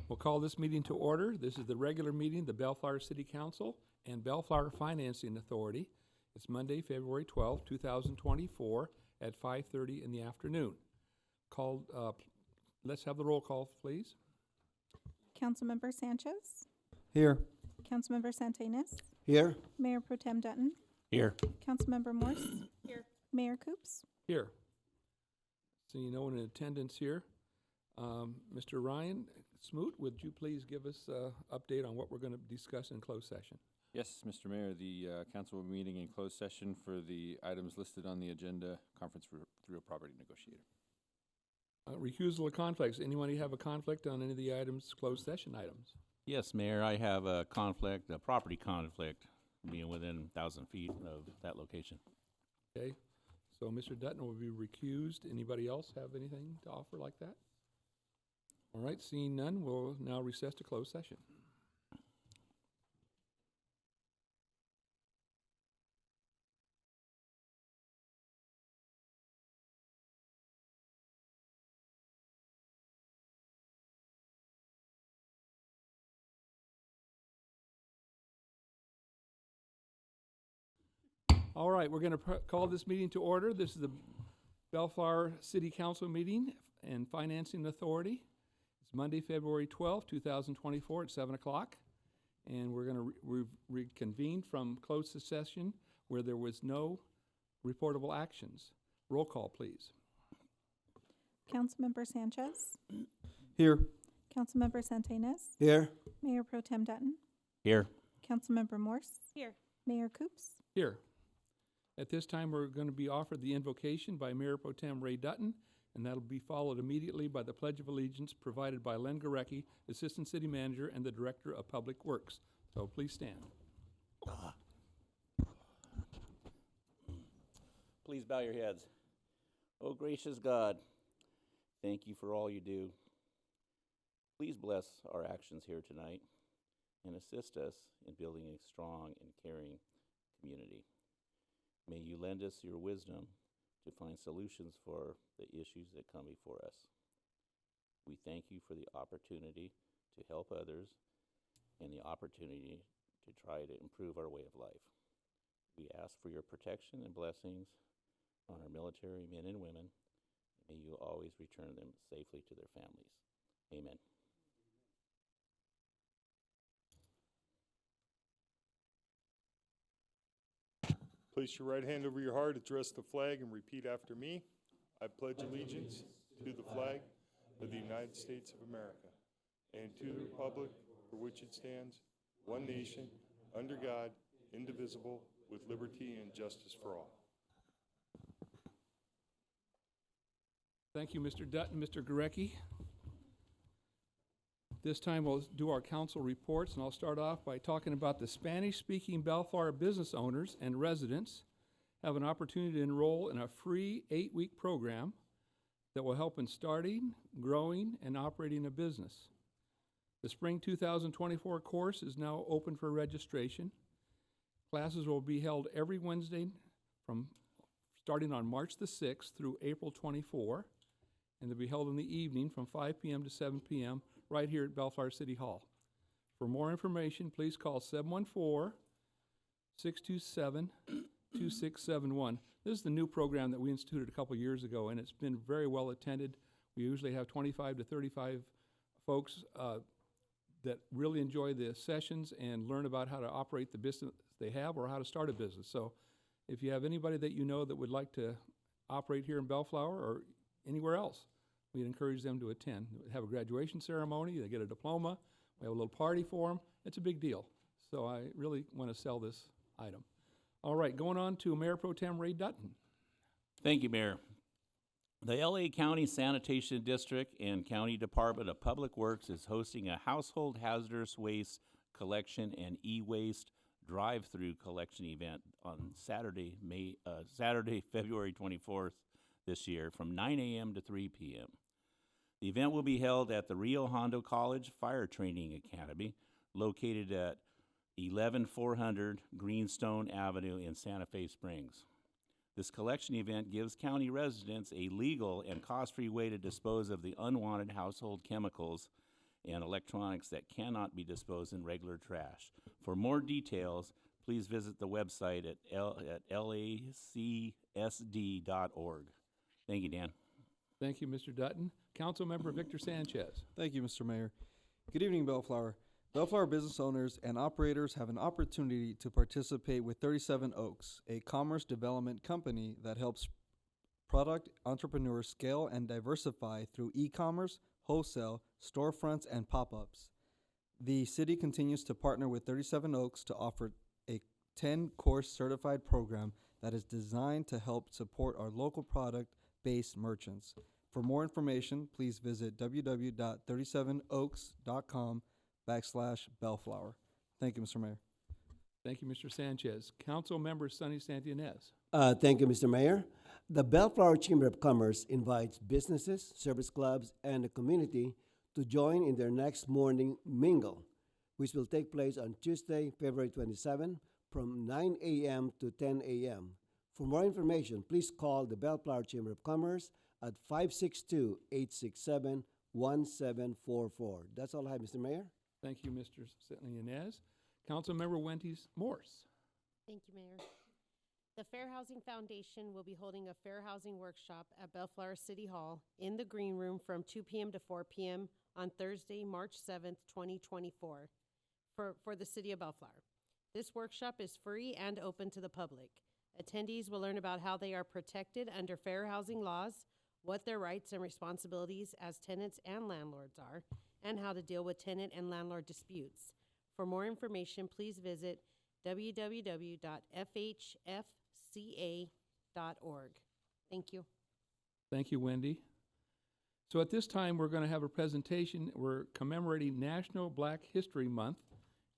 We'll call this meeting to order. This is the regular meeting of the Bellflower City Council and Bellflower Financing Authority. It's Monday, February 12, 2024 at 5:30 in the afternoon. Let's have the roll call, please. Councilmember Sanchez, Here. Councilmember Santinas, Here. Mayor Pro Tem Dutton, Here. Councilmember Morse, here. Mayor Coops. Here. Seeing no one in attendance here. Mr. Ryan Smoot, would you please give us an update on what we're going to discuss in closed session? Yes, Mr. Mayor, the council will be meeting in closed session for the items listed on the agenda, conference for real property negotiator. Recusal of conflicts. Anyone have a conflict on any of the items, closed session items? Yes, Mayor, I have a conflict, a property conflict, being within 1,000 feet of that location. Okay, so Mr. Dutton will be recused. Anybody else have anything to offer like that? All right, seeing none, we'll now recess to closed session. All right, we're going to call this meeting to order. This is the Bellflower City Council meeting and Financing Authority. It's Monday, February 12, 2024 at 7 o'clock. And we're going to reconvene from closed session where there was no reportable actions. Roll call, please. Councilmember Sanchez, Here. Councilmember Santinas, Here. Mayor Pro Tem Dutton, Here. Councilmember Morse, here. Mayor Coops. Here. At this time, we're going to be offered the invocation by Mayor Pro Tem Ray Dutton, and that'll be followed immediately by the Pledge of Allegiance provided by Len Gorecki, Assistant City Manager and the Director of Public Works. So please stand. Please bow your heads. Oh, gracious God, thank you for all you do. Please bless our actions here tonight and assist us in building a strong and caring community. May you lend us your wisdom to find solutions for the issues that come before us. We thank you for the opportunity to help others and the opportunity to try to improve our way of life. We ask for your protection and blessings on our military men and women. May you always return them safely to their families. Amen. Place your right hand over your heart, address the flag, and repeat after me. I pledge allegiance to the flag of the United States of America and to the republic for which it stands, one nation, under God, indivisible, with liberty and justice for all. Thank you, Mr. Dutton, Mr. Gorecki. This time we'll do our council reports, and I'll start off by talking about the Spanish-speaking Bellflower business owners and residents have an opportunity to enroll in a free 8-week program that will help in starting, growing, and operating a business. The spring 2024 course is now open for registration. Classes will be held every Wednesday starting on March the 6th through April 24, and they'll be held in the evening from 5 p.m. to 7 p.m. right here at Bellflower City Hall. For more information, please call 714-627-2671. This is the new program that we instituted a couple years ago, and it's been very well attended. We usually have 25 to 35 folks that really enjoy the sessions and learn about how to operate the business they have or how to start a business. So if you have anybody that you know that would like to operate here in Bellflower or anywhere else, we'd encourage them to attend. We have a graduation ceremony, they get a diploma, we have a little party for them. It's a big deal. So I really want to sell this item. All right, going on to Mayor Pro Tem Ray Dutton. Thank you, Mayor. The LA County Sanitation District and County Department of Public Works is hosting a household hazardous waste collection and e-waste drive-through collection event on Saturday, February 24th this year from 9 a.m. to 3 p.m. The event will be held at the Rio Hondo College Fire Training Academy, located at 11400 Greenstone Avenue in Santa Fe Springs. This collection event gives county residents a legal and cost-free way to dispose of the unwanted household chemicals and electronics that cannot be disposed in regular trash. For more details, please visit the website at lacsd.org. Thank you, Dan. Thank you, Mr. Dutton. Councilmember Victor Sanchez. Thank you, Mr. Mayor. Good evening, Bellflower. Bellflower business owners and operators have an opportunity to participate with 37 Oaks, a commerce development company that helps product entrepreneurs scale and diversify through e-commerce, wholesale, storefronts, and pop-ups. The city continues to partner with 37 Oaks to offer a 10-course certified program that is designed to help support our local product-based merchants. For more information, please visit www.37oaks.com/Bellflower. Thank you, Mr. Mayor. Thank you, Mr. Sanchez. Councilmember Sonny Santianez. Thank you, Mr. Mayor. The Bellflower Chamber of Commerce invites businesses, service clubs, and the community to join in their next morning mingle, which will take place on Tuesday, February 27, from 9 a.m. to 10 a.m. For more information, please call the Bellflower Chamber of Commerce at 562-867-1744. That's all I have, Mr. Mayor. Thank you, Mr. Santianez. Councilmember Wendy Morse. Thank you, Mayor. The Fair Housing Foundation will be holding a fair housing workshop at Bellflower City Hall in the Green Room from 2 p.m. to 4 p.m. on Thursday, March 7th, 2024, for the City of Bellflower. This workshop is free and open to the public. Attendees will learn about how they are protected under fair housing laws, what their rights and responsibilities as tenants and landlords are, and how to deal with tenant and landlord disputes. For more information, please visit www.fhfca.org. Thank you. Thank you, Wendy. So at this time, we're going to have a presentation. We're commemorating National Black History Month,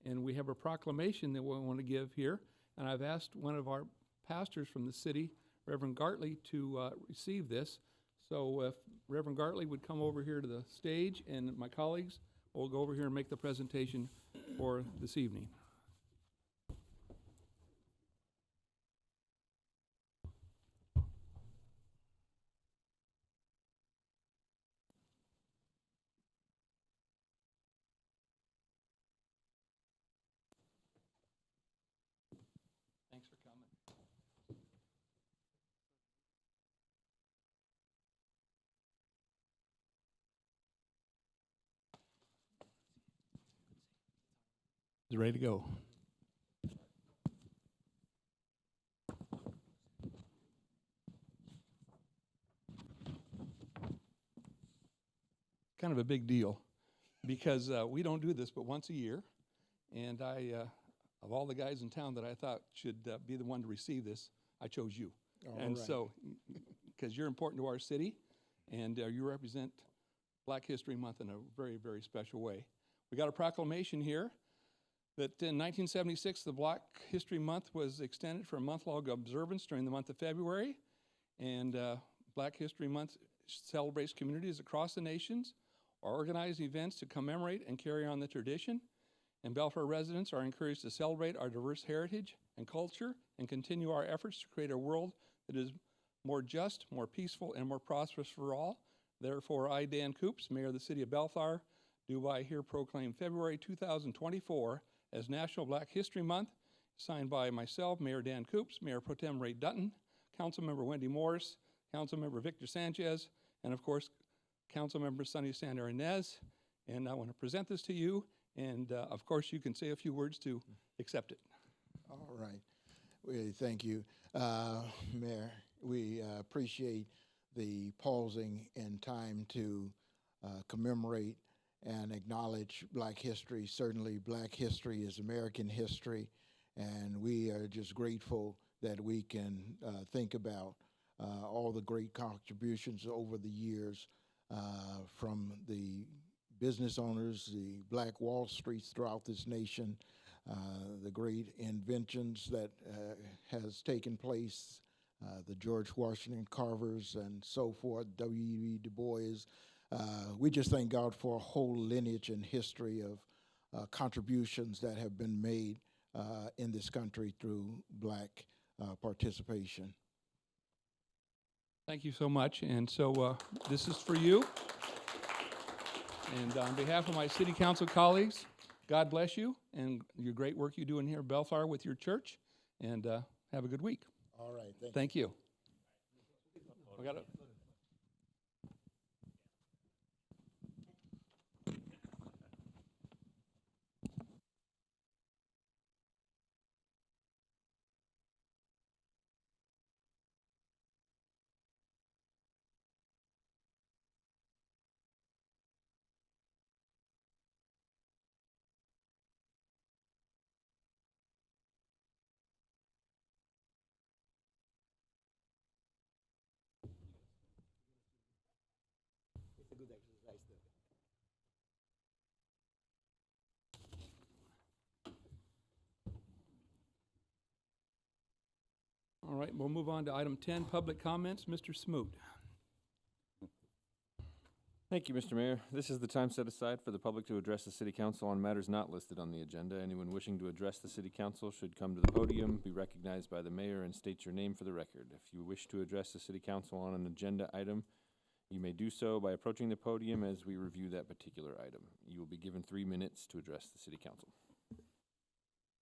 and we have a proclamation that we want to give here. And I've asked one of our pastors from the city, Reverend Gartley, to receive this. So if Reverend Gartley would come over here to the stage, and my colleagues will go over here and make the presentation for this evening. Thanks for coming. Is ready to go. Kind of a big deal because we don't do this but once a year, and I, of all the guys in town that I thought should be the one to receive this, I chose you. And so, because you're important to our city, and you represent Black History Month in a very, very special way. We got a proclamation here that in 1976, the Black History Month was extended for a month-long observance during the month of February. And Black History Month celebrates communities across the nations, organize events to commemorate and carry on the tradition. And Bellflower residents are encouraged to celebrate our diverse heritage and culture and continue our efforts to create a world that is more just, more peaceful, and more prosperous for all. Therefore, I, Dan Coops, Mayor of the City of Bellflower, do by here proclaim February 2024 as National Black History Month, signed by myself, Mayor Dan Coops, Mayor Pro Tem Ray Dutton, Councilmember Wendy Morris, Councilmember Victor Sanchez, and of course, Councilmember Sonny Santianez. And I want to present this to you, and of course, you can say a few words to accept it. All right. We thank you, Mayor. We appreciate the pausing in time to commemorate and acknowledge Black history. Certainly, Black history is American history, and we are just grateful that we can think about all the great contributions over the years from the business owners, the Black Wall Streets throughout this nation, the great inventions that has taken place, the George Washington Carvers and so forth, W.E.B. Du Bois. We just thank God for a whole lineage and history of contributions that have been made in this country through Black participation. Thank you so much. And so this is for you. And on behalf of my city council colleagues, God bless you and your great work you do in here at Bellflower with your church. And have a good week. All right, thank you. Thank you. We got All right, we'll move on to item 10, public comments. Mr. Smoot. Thank you, Mr. Mayor. This is the time set aside for the public to address the city council on matters not listed on the agenda. Anyone wishing to address the city council should come to the podium, be recognized by the mayor, and state your name for the record. If you wish to address the city council on an agenda item, you may do so by approaching the podium as we review that particular item. You will be given 3 minutes to address the city council.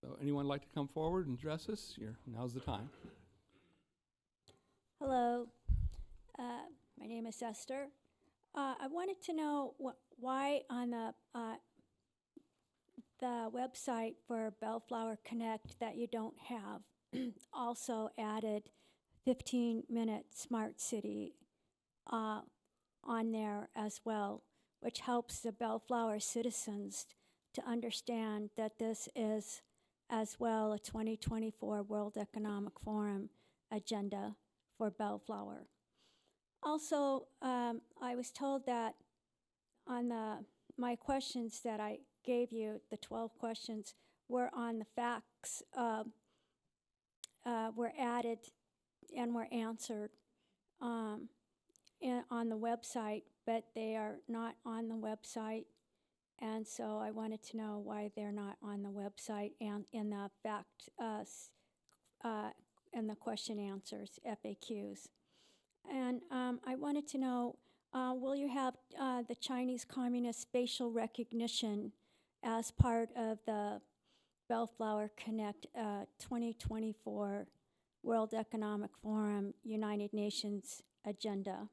So anyone like to come forward and address us? Now's the time. Hello, my name is Esther. I wanted to know why on the website for Bellflower Connect that you don't have also added 15-minute smart city on there as well, which helps the Bellflower citizens to understand that this is as well a 2024 World Economic Forum agenda for Bellflower. Also, I was told that on my questions that I gave you, the 12 questions, were on the facts, were added and were answered on the website, but they are not on the website. And so I wanted to know why they're not on the website and in the fact, and the question answers, FAQs. And I wanted to know, will you have the Chinese Communist facial recognition as part of the Bellflower Connect 2024 World Economic Forum United Nations agenda?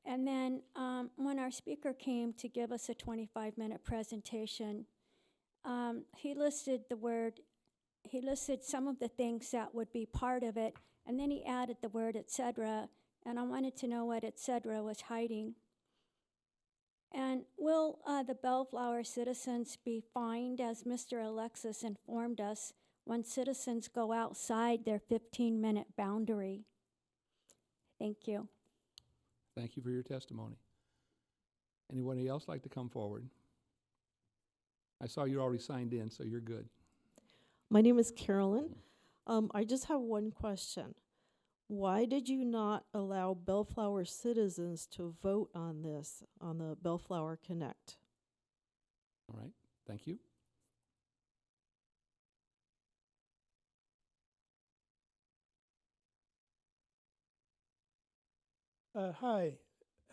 And then when our speaker came to give us a 25-minute presentation, he listed some of the things that would be part of it, and then he added the word et cetera, and I wanted to know what et cetera was hiding. And will the Bellflower citizens be fined, as Mr. Alexis informed us, when citizens go outside their 15-minute boundary? Thank you. Thank you for your testimony. Anybody else like to come forward? I saw you already signed in, so you're good. My name is Carolyn. I just have one question. Why did you not allow Bellflower citizens to vote on this, on the Bellflower Connect? All right, thank you. Hi.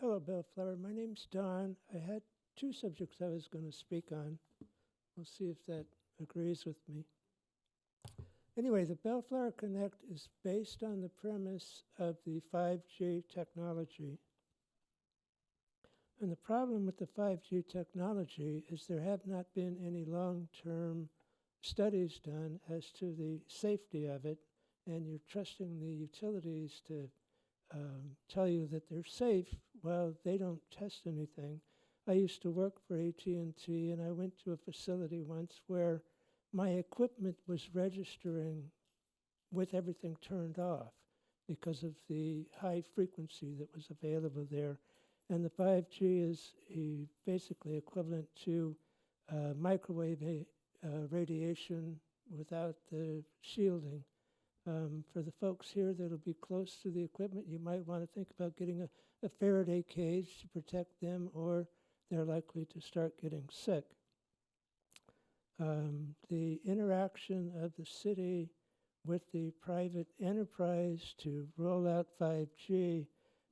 Hello, Bellflower. My name's Don. I had two subjects I was going to speak on. We'll see if that agrees with me. Anyway, the Bellflower Connect is based on the premise of the 5G technology. And the problem with the 5G technology is there have not been any long-term studies done as to the safety of it, and you're trusting the utilities to tell you that they're safe while they don't test anything. I used to work for AT&T, and I went to a facility once where my equipment was registering with everything turned off because of the high frequency that was available there. And the 5G is basically equivalent to microwave radiation without the shielding. For the folks here that'll be close to the equipment, you might want to think about getting a Faraday cage to protect them, or they're likely to start getting sick. The interaction of the city with the private enterprise to roll out 5G,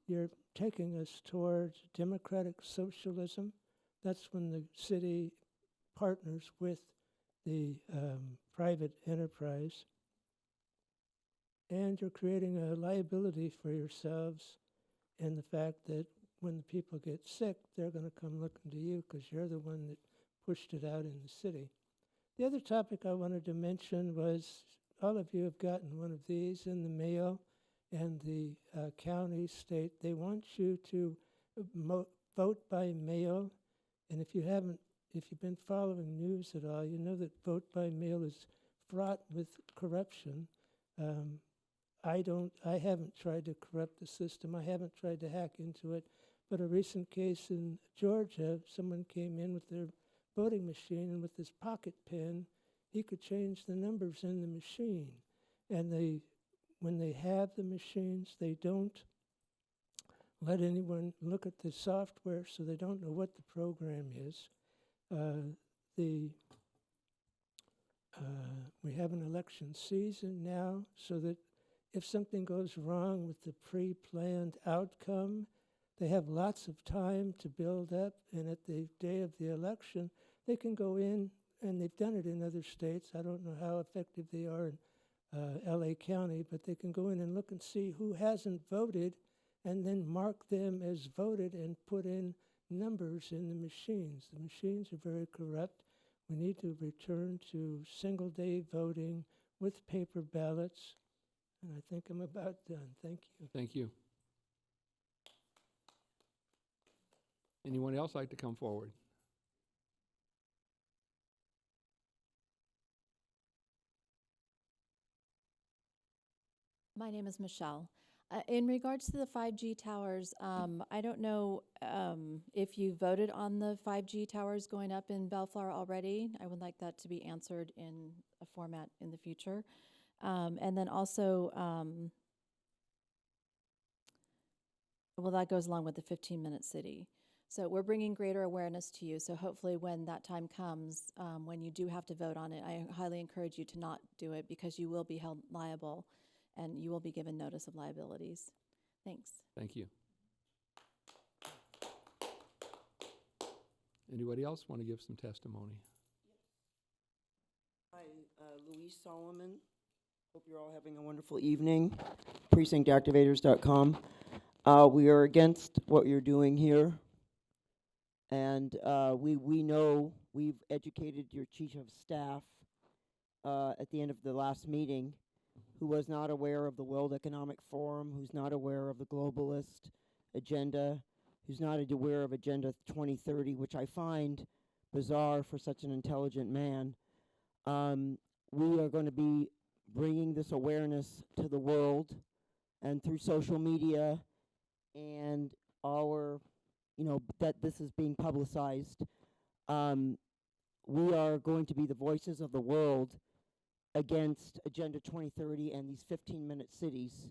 you're taking us towards democratic socialism That's when the city partners with the private enterprise. And you're creating a liability for yourselves in the fact that when the people get sick, they're going to come looking to you because you're the one that pushed it out in the city. The other topic I wanted to mention was all of you have gotten one of these in the mail, and the county, state, they want you to vote by mail. And if you've been following news at all, you know that vote by mail is fraught with corruption. I haven't tried to corrupt the system. I haven't tried to hack into it. But a recent case in Georgia, someone came in with their voting machine, and with his pocket pen, he could change the numbers in the machine. And when they have the machines, they don't let anyone look at the software, so they don't know what the program is. We have an election season now, so that if something goes wrong with the pre-planned outcome, they have lots of time to build up, and at the day of the election, they can go in, and they've done it in other states. I don't know how effective they are in LA County, but they can go in and look and see who hasn't voted, and then mark them as voted and put in numbers in the machines. The machines are very corrupt. We need to return to single-day voting with paper ballots. And I think I'm about done. Thank you. Thank you. Anyone else like to come forward? My name is Michelle. In regards to the 5G towers, I don't know if you voted on the 5G towers going up in Bellflower already. I would like that to be answered in a format in the future. And then also, well, that goes along with the 15-minute city. So we're bringing greater awareness to you. So hopefully when that time comes, when you do have to vote on it, I highly encourage you to not do it, because you will be held liable and you will be given notice of liabilities. Thanks. Thank you. Anybody else want to give some testimony? Hi, Louise Solomon. Hope you're all having a wonderful evening. PrecinctActivators.com. We are against what you're doing here. And we know we've educated your chief of staff at the end of the last meeting, who was not aware of the World Economic Forum, who's not aware of the globalist agenda, who's not aware of Agenda 2030, which I find bizarre for such an intelligent man. We are going to be bringing this awareness to the world, and through social media and our, that this is being publicized. We are going to be the voices of the world against Agenda 2030 and these 15-minute cities.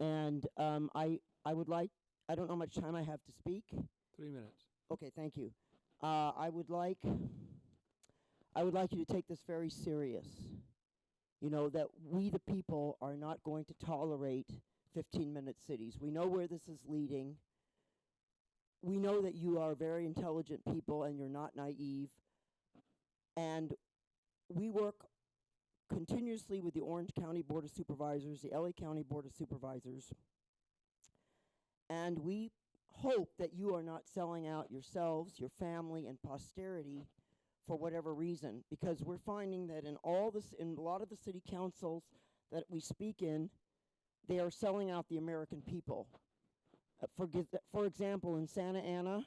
And I would like, I don't know how much time I have to speak. 3 minutes. Okay, thank you. I would like you to take this very serious. That we the people are not going to tolerate 15-minute cities. We know where this is leading. We know that you are very intelligent people and you're not naive. And we work continuously with the Orange County Board of Supervisors, the LA County Board of Supervisors. And we hope that you are not selling out yourselves, your family, and posterity for whatever reason, because we're finding that in a lot of the city councils that we speak in, they are selling out the American people. For example, in Santa Ana,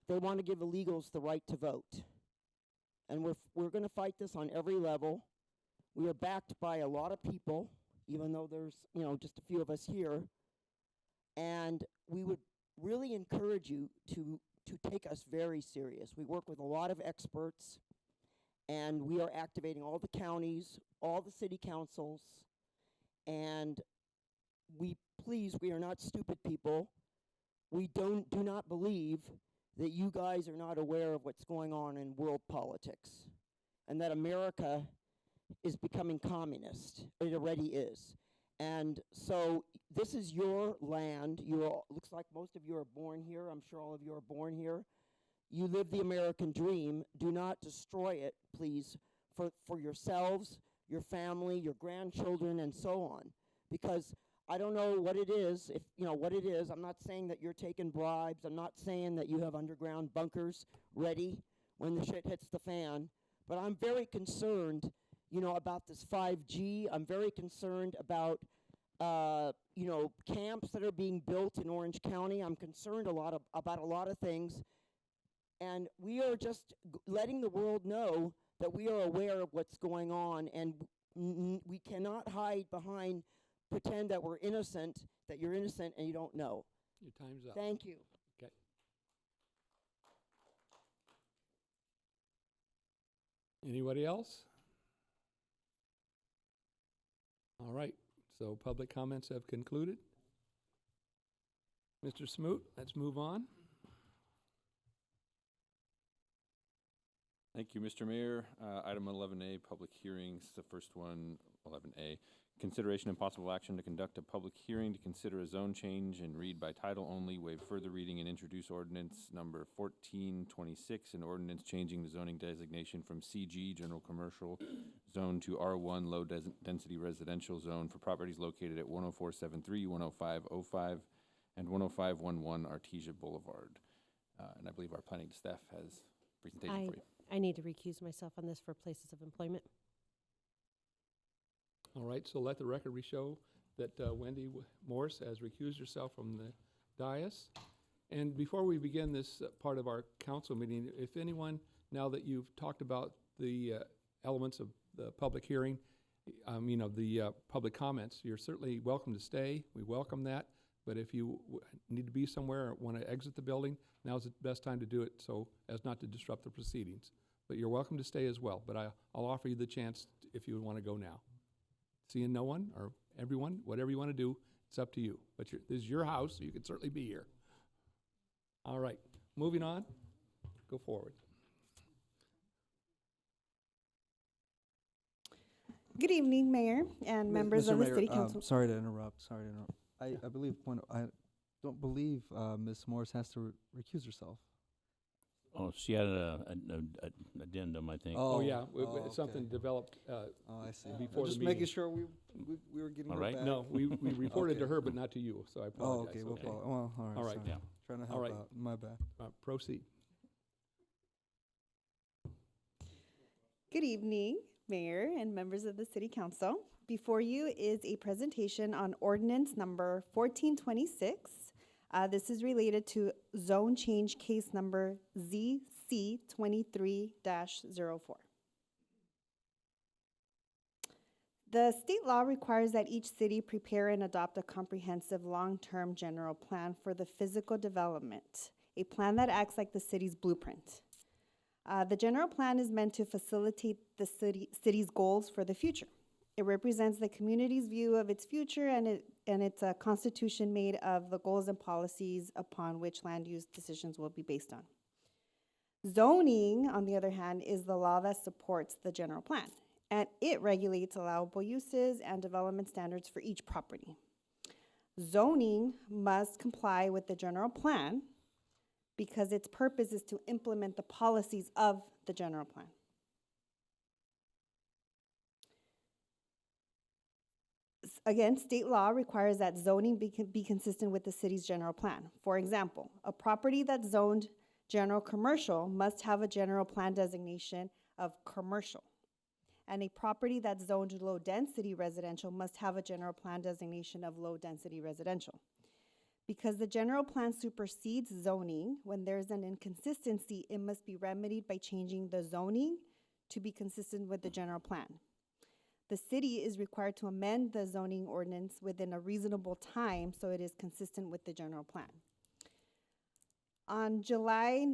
they want to give illegals the right to vote. And we're going to fight this on every level. We are backed by a lot of people, even though there's just a few of us here. And we would really encourage you to take us very serious. We work with a lot of experts, and we are activating all the counties, all the city councils, and we are not stupid people. We do not believe that you guys are not aware of what's going on in world politics, and that America is becoming communist. It already is. And so this is your land. Looks like most of you are born here. I'm sure all of you are born here. you live the American dream. Do not destroy it, please, for yourselves, your family, your grandchildren, and so on. Because I don't know what it is, if you know what it is. I'm not saying that you're taking bribes. I'm not saying that you have underground bunkers ready when the shit hits the fan. But I'm very concerned, about this 5G. I'm very concerned about, camps that are being built in Orange County. I'm concerned about a lot of things. And we are just letting the world know that we are aware of what's going on, and we cannot hide behind, pretend that we're innocent, that you're innocent and you don't know. Your time's up. Thank you. Okay. Anybody else? All right, so public comments have concluded. Mr. Smoot, let's move on. Thank you, Mr. Mayor. Item 11A, public hearings, the first one, 11A. Consideration and possible action to conduct a public hearing to consider a zone change and read by title only, waive further reading and introduce ordinance number 1426, an ordinance changing the zoning designation from CG, general commercial zone, to R1, low density residential zone for properties located at 10473, 10505, and 10511 Artesia Boulevard. And I believe our planning staff has a presentation for you. I need to recuse myself on this for places of employment. All right, so let the record show that Wendy Morse has recused herself from the dais. And before we begin this part of our council meeting, if anyone, now that you've talked about the elements of the public hearing, the public comments, you're certainly welcome to stay. We welcome that. But if you need to be somewhere or want to exit the building, now's the best time to do it so as not to disrupt the proceedings. But you're welcome to stay as well. But I'll offer you the chance if you want to go now. Seeing no one or everyone, whatever you want to do, it's up to you. But this is your house, so you can certainly be here. All right, moving on. Go forward. Good evening, Mayor and members of the City Council. Sorry to interrupt. I believe I don't believe Ms. Morse has to recuse herself. Oh, she had an addendum, I think. Oh, yeah, okay. something developed I see. before the Just meeting. making sure we were getting All her right. back. No, we reported to Okay. her, but not to you, so I Oh, apologize. okay. Okay. Well, all right. All right. Sorry. Yeah. Trying to All help right. out. My bad. Proceed. Good evening, Mayor and members of the City Council. Before you is a presentation on ordinance number 1426. This is related to zone change case number ZC23-04. The state law requires that each city prepare and adopt a comprehensive long-term general plan for the physical development, a plan that acts like the city's blueprint. The general plan is meant to facilitate the city's goals for the future. It represents the community's view of its future, and it's a constitution made of the goals and policies upon which land use decisions will be based on. Zoning, on the other hand, is the law that supports the general plan, and it regulates allowable uses and development standards for each property. Zoning must comply with the general plan because its purpose is to implement the policies of the general plan. Again, state law requires that zoning be consistent with the city's general plan. For example, a property that's zoned general commercial must have a general plan designation of commercial. And a property that's zoned low-density residential must have a general plan designation of low-density residential. Because the general plan supersedes zoning, when there's an inconsistency, it must be remedied by changing the zoning to be consistent with the general plan. The city is required to amend the zoning ordinance within a reasonable time so it is consistent with the general plan. On July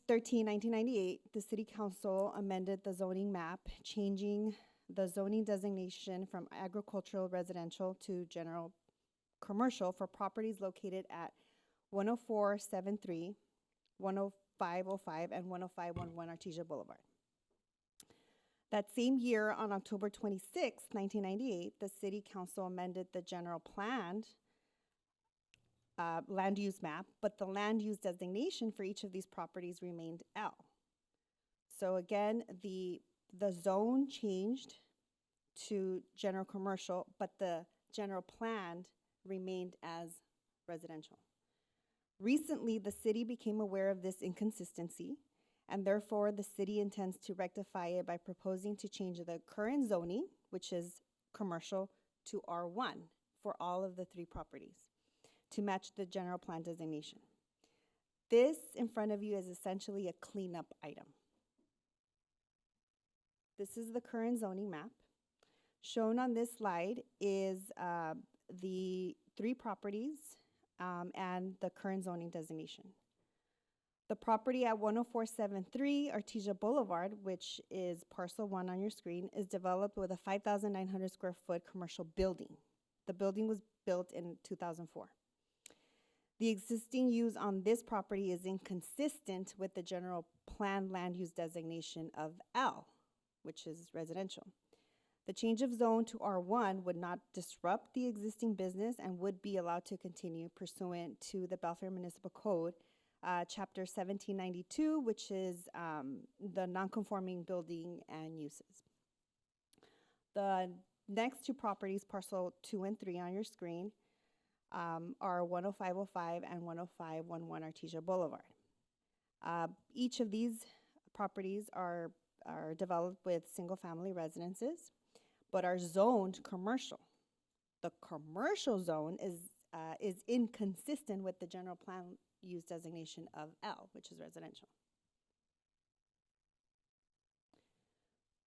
13, 1998, the City Council amended the zoning map, changing the zoning designation from agricultural residential to general commercial for properties located at 10473, 10505, and 10511 Artesia Boulevard. That same year, on October 26, 1998, the City Council amended the general plan land use map, but the land use designation for each of these properties remained L. So again, the zone changed to general commercial, but the general plan remained as residential. Recently, the city became aware of this inconsistency, and therefore the city intends to rectify it by proposing to change the current zoning, which is commercial, to R1 for all of the 3 properties to match the general plan designation. This in front of you is essentially a cleanup item. This is the current zoning map. Shown on this slide is the 3 properties and the current zoning designation. The property at 10473 Artesia Boulevard, which is parcel 1 on your screen, is developed with a 5,900 square foot commercial building. The building was built in 2004. The existing use on this property is inconsistent with the general plan land use designation of L, which is residential. The change of zone to R1 would not disrupt the existing business and would be allowed to continue pursuant to the Bellflower Municipal Code, Chapter 1792, which is the nonconforming building and uses. The next 2 properties, parcel 2 and 3 on your screen, are 10505 and 10511 Artesia Boulevard. Each of these properties are developed with single-family residences, but are zoned commercial. The commercial zone is inconsistent with the general plan use designation of L, which is residential.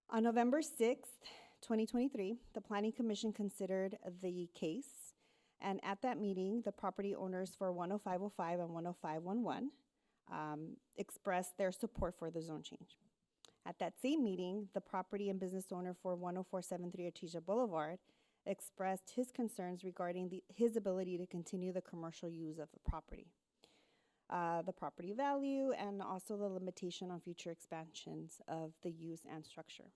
On November 6th, 2023, the Planning Commission considered the case, and at that meeting, the property owners for 10505 and 10511 expressed their support for the zone change. At that same meeting, the property and business owner for 10473 Artesia Boulevard expressed his concerns regarding his ability to continue the commercial use of the property value, and also the limitation on future expansions of the use and structure.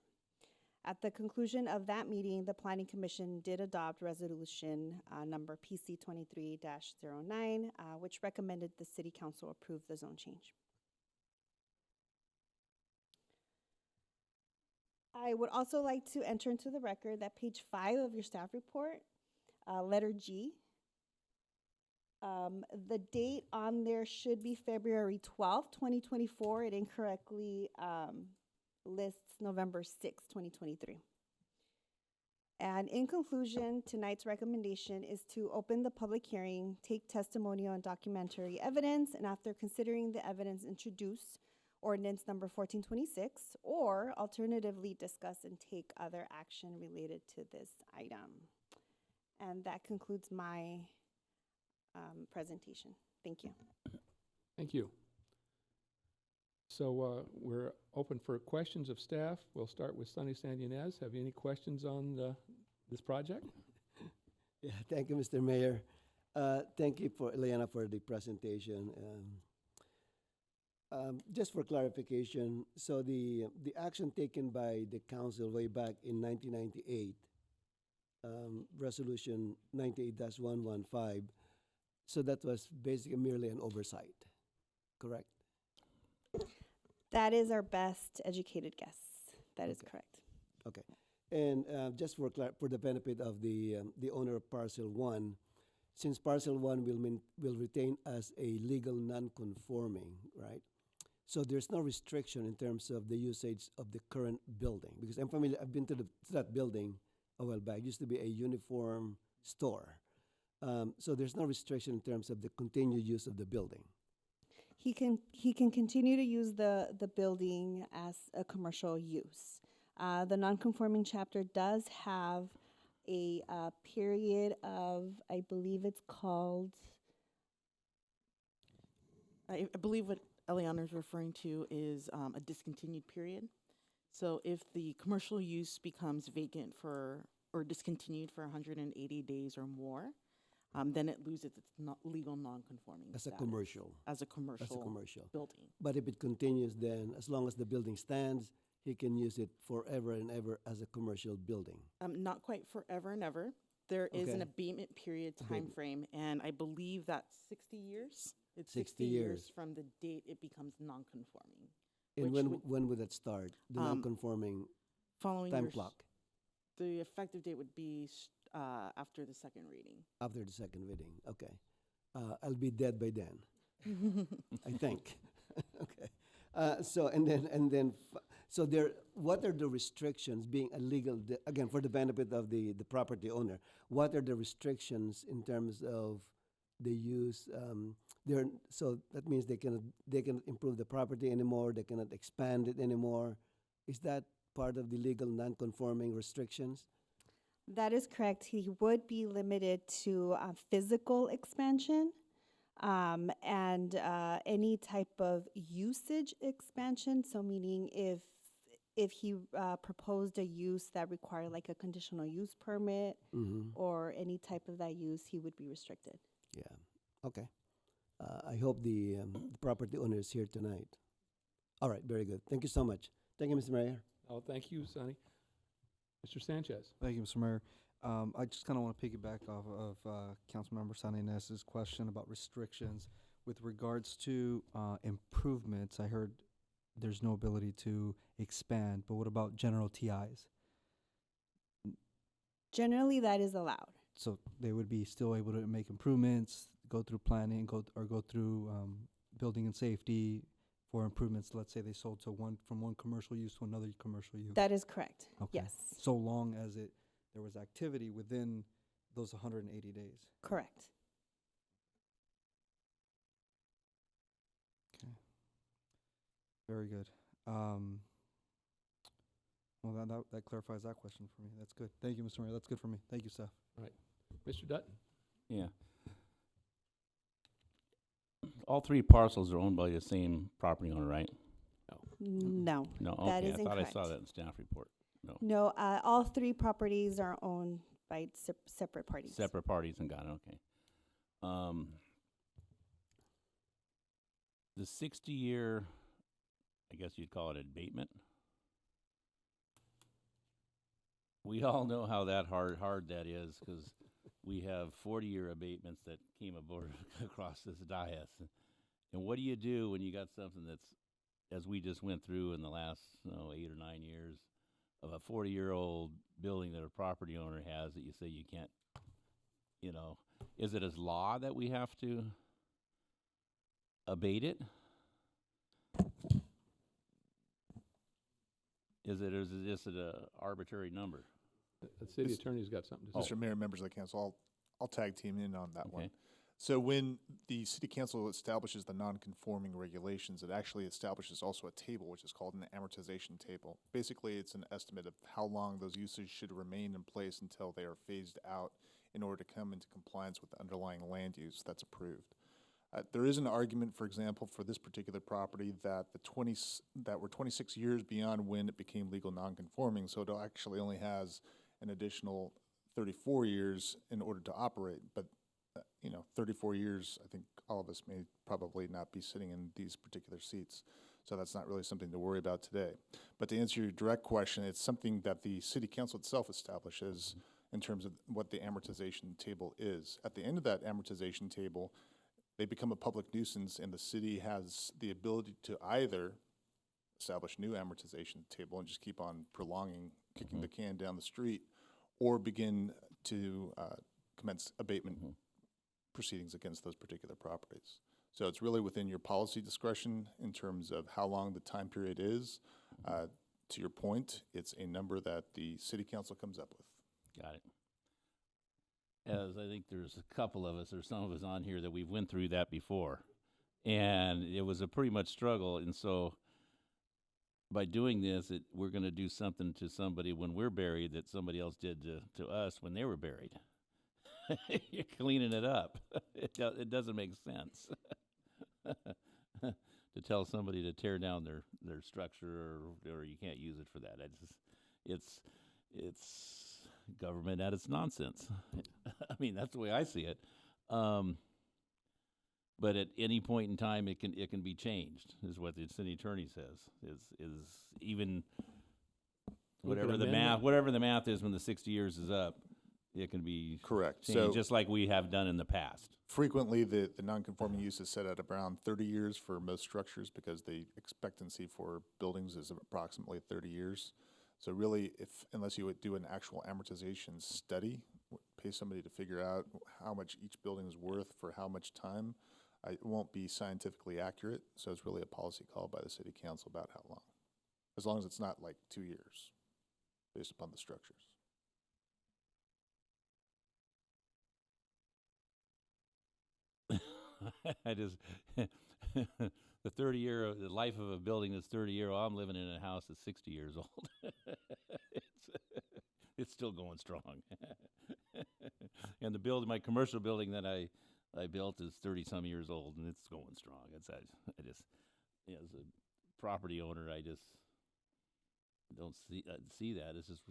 At the conclusion of that meeting, the Planning Commission did adopt resolution number PC 23-09, which recommended the City Council approve the zone change. I would also like to enter into the record that page 5 of your staff report, letter G, the date on there should be February 12th, 2024. It incorrectly lists November 6th, 2023. And in conclusion, tonight's recommendation is to open the public hearing, take testimonial and documentary evidence, and after considering the evidence, introduce ordinance number 1426, or alternatively discuss and take other action related to this item. And that concludes my presentation. Thank you. Thank you. So we're open for questions of staff. We'll start with Sonny Sandinez. Have you any questions on this project? Yeah, thank you, Mr. Mayor. Thank you for Eliana for the presentation. Just for clarification, so the action taken by the council way back in 1998, resolution 98-115, so that was basically merely an oversight, correct? That is our best educated guess. That is correct. Okay. And just for the benefit of the owner of parcel 1, since parcel 1 will retain as a legal non-conforming, right? So there's no restriction in terms of the usage of the current building, because I'm familiar. I've been to that building a while back. It used to be a uniform store. So there's no restriction in terms of the continued use of the building. He can continue to use the building as a commercial use. The non-conforming chapter does have a period of, I believe it's called. I believe what Eliana is referring to is a discontinued period. So if the commercial use becomes vacant or discontinued for 180 days or more, then it loses its legal non-conforming As a status. commercial. As a commercial building. But if it continues, then as long as the building stands, he can use it forever and ever as a commercial building. Not quite forever and ever. There is an Okay. abatement period Abatement. time frame, and I believe that's 60 years. It's 60 years. from the date it becomes non-conforming. And which when would that start? The Um, non-conforming Following time your clock the effective date would be after the second reading. after the second reading. Okay. I'll be dead by then, I think. Okay. So so there. What are the restrictions being illegal? Again, for the benefit of the property owner, what are the restrictions in terms of the use? So that means they cannot improve the property anymore. They cannot expand it anymore. Is that part of the legal non-conforming restrictions? That is correct. He would be limited to physical expansion and any type of usage expansion. So meaning if he proposed a use that required like a conditional use permit Mm-hmm. or any type of that use, he would be restricted. Yeah. Okay. I hope the property owner is here tonight. All right. Very good. Thank you so much. Thank you, Mr. Mayor. Oh, thank you, Sonny. Mr. Sanchez. Thank you, Mr. Mayor. I just kind of want to piggyback off of Councilmember San Inez's question about restrictions. With regards to improvements, I heard there's no ability to expand, but what about general TIs? Generally, that is allowed. So they would be still able to make improvements, go through planning, go through building and safety for improvements. Let's say they sold from one commercial use to another commercial use. That is correct. Okay. Yes, So long as there was activity within those 180 days. correct. Okay. Very good. Well, that clarifies that question for me. That's good. Thank you, Mr. Mayor. That's good for me. Thank you, staff. Mr. Dutton? Yeah. All three parcels are owned by the same property owner, right? No, No, that okay, is I thought I saw incorrect. that in staff report. No, No, all three properties are owned by separate parties. separate parties and got it, okay. The 60-year, I guess you'd call it abatement. We all know how that hard that is, because we have 40-year abatements that came aboard across this dais. And what do you do when you got something that's, as we just went through in the last 8 or 9 years, of a 40-year-old building that a property owner has that you say you can't, is it as law that we have to abate it? Is it just an arbitrary number? The city attorney's got something to say. Mr. Mayor, members of the council, I'll tag team in on that one. Okay. So when the city council establishes the non-conforming regulations, it actually establishes also a table, which is called an amortization table. Basically, it's an estimate of how long those uses should remain in place until they are phased out in order to come into compliance with the underlying land use that's approved. There is an argument, for example, for this particular property that that were 26 years beyond when it became legal non-conforming, so it actually only has an additional 34 years in order to operate. But 34 years, I think all of us may probably not be sitting in these particular seats. So that's not really something to worry about today. But to answer your direct question, it's something that the city council itself establishes in terms of what the amortization table is. At the end of that amortization table, they become a public nuisance, and the city has the ability to either establish new amortization table and just keep on prolonging, kicking the can down the street, or begin to commence abatement proceedings against those particular properties. So it's really within your policy discretion in terms of how long the time period is. To your point, it's a number that the city council comes up with. Got it. As I think there's a couple of us, or some of us on here, that we've went through that before. And it was a pretty much struggle. And so by doing this, we're going to do something to somebody when we're buried that somebody else did to us when they were buried. You're cleaning it up. It doesn't make sense to tell somebody to tear down their structure or you can't use it for that. It's government at its nonsense. I mean, that's the way I see it. But at any point in time, it can be changed. Is what the city attorney says. Is even whatever the math is when the 60 years is up. it can be Correct. changed, So just like we have done in the past. frequently, the non-conforming use is set at around 30 years for most structures because the expectancy for buildings is approximately 30 years. So really, unless you would do an actual amortization study, pay somebody to figure out how much each building is worth for how much time, it won't be scientifically accurate. So it's really a policy call by the city council about how long, as long as it's not like 2 years, based upon the structures. I just, the 30-year, the life of a building is 30-year. Well, I'm living in a house that's 60 years old. It's still going strong. And my commercial building that I built is 30-some years old, and it's going strong. I just, as a property owner, I just don't see that. It's just,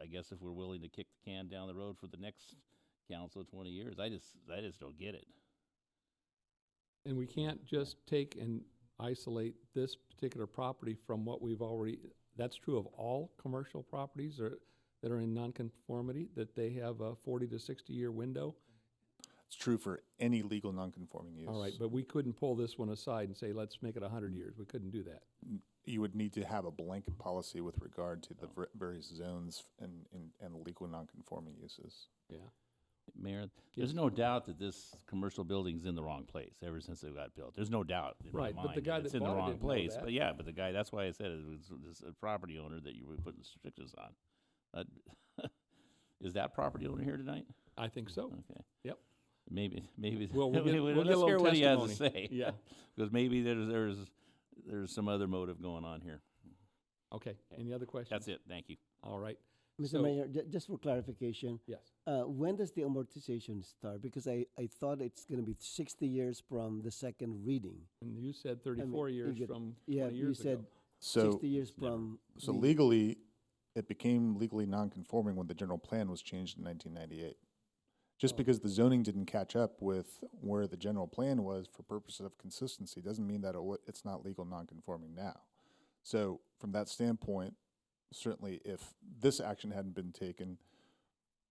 I guess if we're willing to kick the can down the road for the next council 20 years, I just don't get it. And we can't just take and isolate this particular property from what we've already, that's true of all commercial properties that are in nonconformity, that they have a 40 to 60-year window? It's true for any legal nonconforming use. All right, but we couldn't pull this one aside and say, let's make it 100 years. We couldn't do that. You would need to have a blanket policy with regard to the various zones and legal nonconforming uses. Yeah. Mayor, there's no doubt that this commercial building's in the wrong place ever since it got built. There's no doubt in my Right, mind but the guy it's that in the bought it wrong didn't know place. that. But yeah, but the guy, that's why I said it was a property owner that you were putting restrictions on. Is that property owner here tonight? I think so. Okay. Yep. Maybe. Well, we'll get a let's little hear what he has to testimony. say. Yeah. Because maybe there's some other motive going on here. Okay. Any other questions? That's it. Thank you. All right. Mr. So- Mayor, just for clarification. Yes. When does the amortization start? Because I thought it's going to be 60 years from the second reading. And you said 34 years from 20 Yeah, years you said ago. So 60 years from. So the- legally, it became legally nonconforming when the general plan was changed in 1998. Just because the zoning didn't catch up with where the general plan was for purposes of consistency doesn't mean that it's not legal nonconforming now. So from that standpoint, certainly if this action hadn't been taken,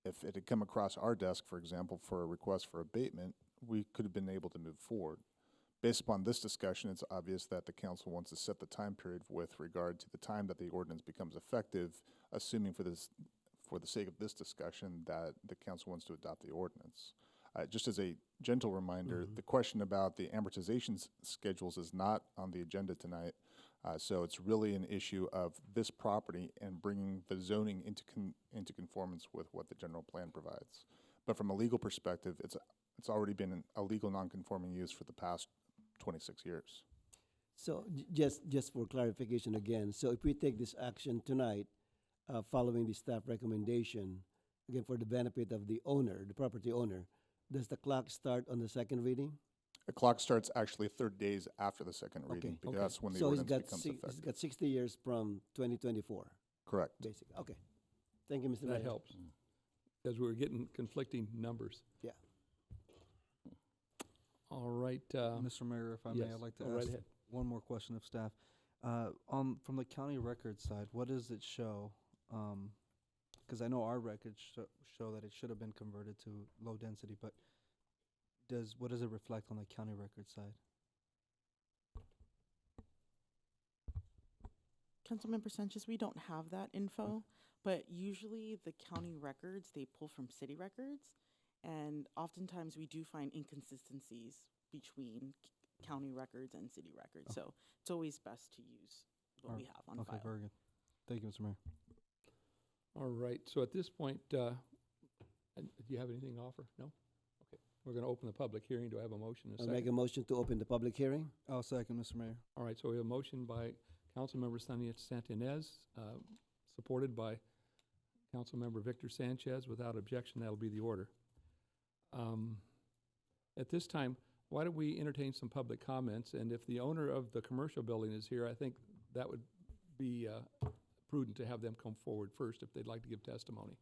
if it had come across our desk, for example, for a request for abatement, we could have been able to move forward. Based upon this discussion, it's obvious that the council wants to set the time period with regard to the time that the ordinance becomes effective, assuming for the sake of this discussion that the council wants to adopt the ordinance. Just as a gentle reminder, the question about the amortization schedules is not on the agenda tonight. So it's really an issue of this property and bringing the zoning into conformance with what the general plan provides. But from a legal perspective, it's already been a legal nonconforming use for the past 26 years. So just for clarification again, so if we take this action tonight, following the staff recommendation, again for the benefit of the owner, the property owner, does the clock start on the second reading? The clock starts actually 30 days after the second reading, because okay. that's when the So ordinance becomes he's effective. got 60 years from 2024, Correct. basically. Okay. Thank you, Mr. Mayor. That helps. Because we're getting conflicting numbers. Yeah. All right. Mr. Mayor, if I may, yes, I'd like to go right ask ahead. one more question of staff. From the county record side, what does it show? Because I know our records show that it should have been converted to low density, but what does it reflect on the county record side? Councilmember Sanchez, we don't have that info, but usually the county records, they pull from city records, and oftentimes we do find inconsistencies between county records and city records. So it's always best to use what we have on file. Okay, very good. Thank you, Mr. Mayor. All right. So at this point, do you have anything to offer? No? Okay. We're going to open the public hearing. Do I have a motion? I'll make a motion to open the public hearing. I'll second, Mr. Mayor. All right. So we have a motion by Councilmember Santinez, supported by Councilmember Victor Sanchez. Without objection, that'll be the order. At this time, why don't we entertain some public comments? And if the owner of the commercial building is here, I think that would be prudent to have them come forward first if they'd like to give testimony.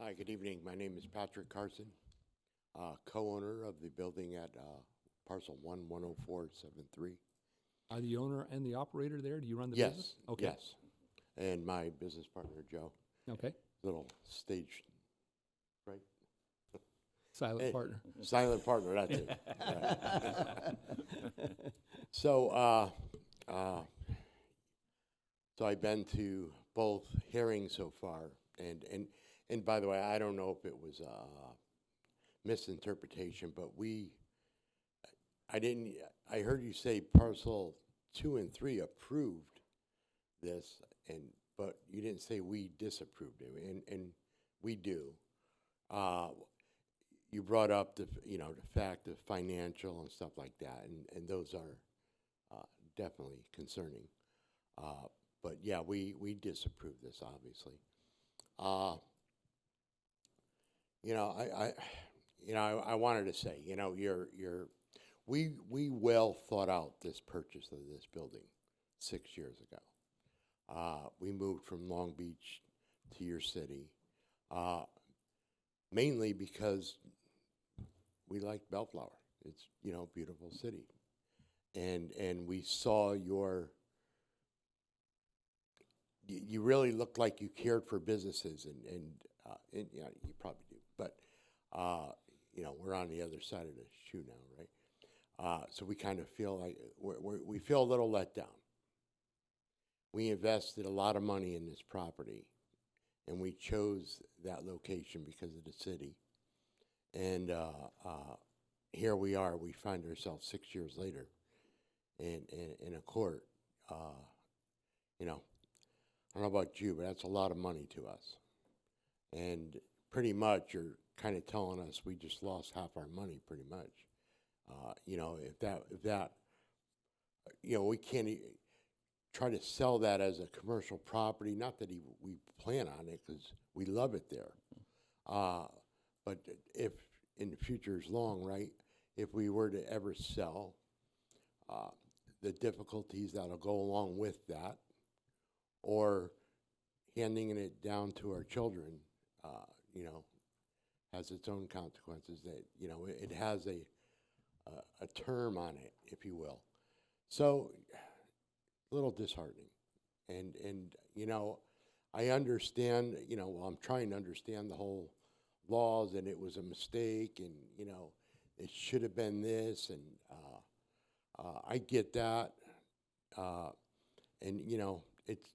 Hi, good evening. My name is Patrick Carson, co-owner of the building at parcel 10473. Are the owner and the operator there? Do you run the Yes, business? Okay. yes. And my business partner, Joe. Okay. Little stage, right? Silent Hey, partner. Silent partner, that's it. Right. So, so I've been to both hearings so far, and by the way, I don't know if it was a misinterpretation, but I heard you say parcel 2 and 3 approved this, but you didn't say we disapproved it, and we do. You brought up the fact of financial and stuff like that, and those are definitely concerning. But yeah, we disapprove this, obviously. I wanted to say, we well thought out this purchase of this building 6 years ago. We moved from Long Beach to your city, mainly because we like Bellflower. It's, a beautiful city. And we saw you really looked like you cared for businesses, and you probably do, but we're on the other side of the shoe now, right? So we kind of feel like we feel a little let down. We invested a lot of money in this property, and we chose that location because of the city. And here we are. We find ourselves 6 years later in a court. I don't know about you, but that's a lot of money to us. And pretty much you're kind of telling us we just lost half our money, pretty much. If that, we can't try to sell that as a commercial property. Not that we plan on it, because we love it there. But if in the future is long, right? If we were to ever sell, the difficulties that'll go along with that, or handing it down to our children, has its own consequences. That it has a term on it, if you will. So, a little disheartening, and I understand. I'm trying to understand the whole laws, and it was a mistake, and it should have been this, and I get that, and it's.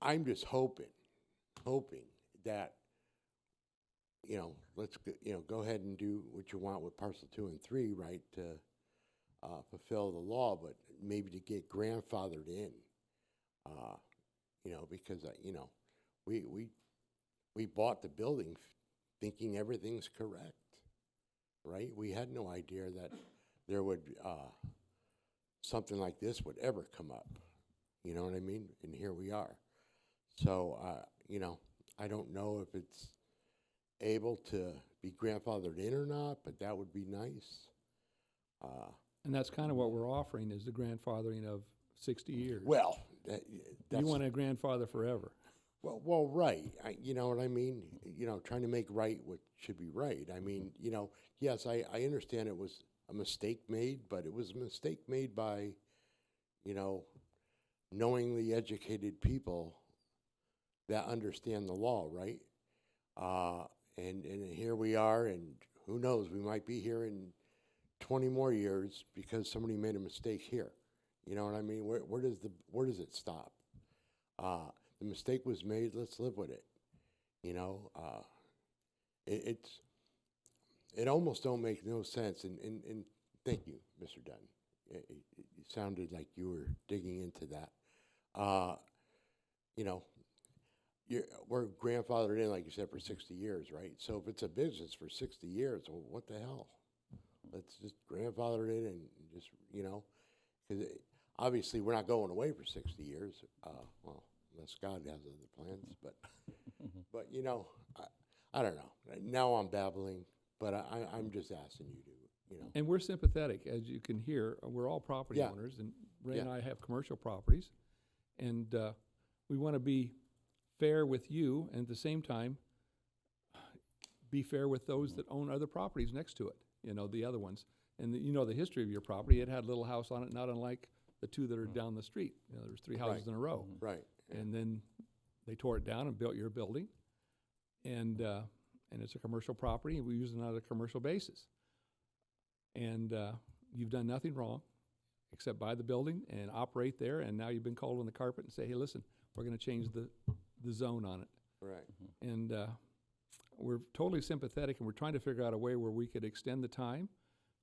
I'm just hoping that let's go ahead and do what you want with parcel 2 and 3, right, to fulfill the law, but maybe to get grandfathered in, because we bought the building thinking everything's correct, right? We had no idea that there would something like this would ever come up. You know what I mean? And here we are. So, I don't know if it's able to be grandfathered in or not, but that would be nice. And that's kind of what we're offering, is the grandfathering of 60 years. Well, you want a grandfather forever. Well, right. You know what I mean? Trying to make right what should be right. I mean, yes, I understand it was a mistake made, but it was a mistake made by, knowingly educated people that understand the law, right? And here we are, and who knows, we might be here in 20 more years because somebody made a mistake here. You know what I mean? Where does it stop? The mistake was made. Let's live with it. It almost don't make no sense. And thank you, Mr. Dunn. It sounded like you were digging into that. We're grandfathered in, like you said, for 60 years, right? So if it's a business for 60 years, well, what the hell? Let's just grandfather it in and just, because obviously we're not going away for 60 years. Well, unless God has other plans, but I don't know. Now I'm babbling, but I'm just asking you to, And we're sympathetic, as you can hear. We're all property Yeah. owners, and Ray Yeah. and I have commercial properties, and we want to be fair with you, and at the same time, be fair with those that own other properties next to it, the other ones. And you know the history of your property. It had a little house on it, not unlike the two that are down the street. You know, there's 3 houses Right. in a row. Right. And then they tore it down and built your building. And it's a commercial property, and we use it on a commercial basis. And you've done nothing wrong except buy the building and operate there, and now you've been called on the carpet and say, hey, listen, we're gonna change the zone on it. Right. And we're totally sympathetic, and we're trying to figure out a way where we could extend the time,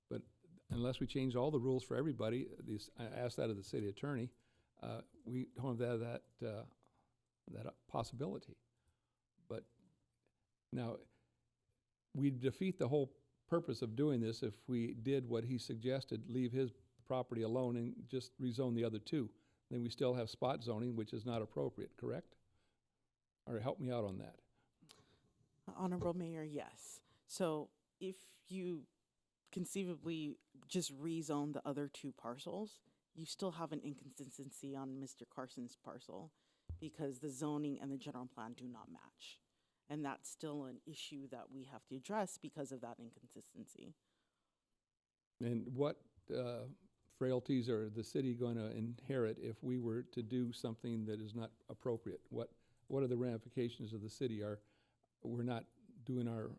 but unless we change all the rules for everybody, I asked that of the city attorney, we don't have that possibility. But now, we'd defeat the whole purpose of doing this if we did what he suggested, leave his property alone and just rezone the other 2. Then we still have spot zoning, which is not appropriate, correct? Or help me out on that. Honorable Mayor, yes. So if you conceivably just rezone the other 2 parcels, you still have an inconsistency on Mr. Carson's parcel because the zoning and the general plan do not match. And that's still an issue that we have to address because of that inconsistency. And what frailties are the city going to inherit if we were to do something that is not appropriate? What are the ramifications of the city? We're not doing our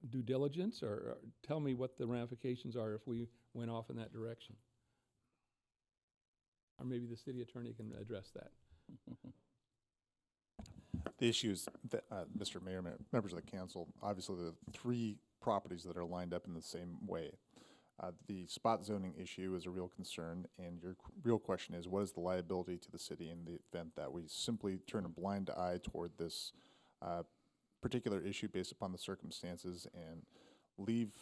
due diligence, or tell me what the ramifications are if we went off in that direction? Or maybe the city attorney can address that. The issues that, Mr. Mayor, members of the council, obviously the 3 properties that are lined up in the same way. The spot zoning issue is a real concern, and your real question is, what is the liability to the city in the event that we simply turn a blind eye toward this particular issue based upon the circumstances and leave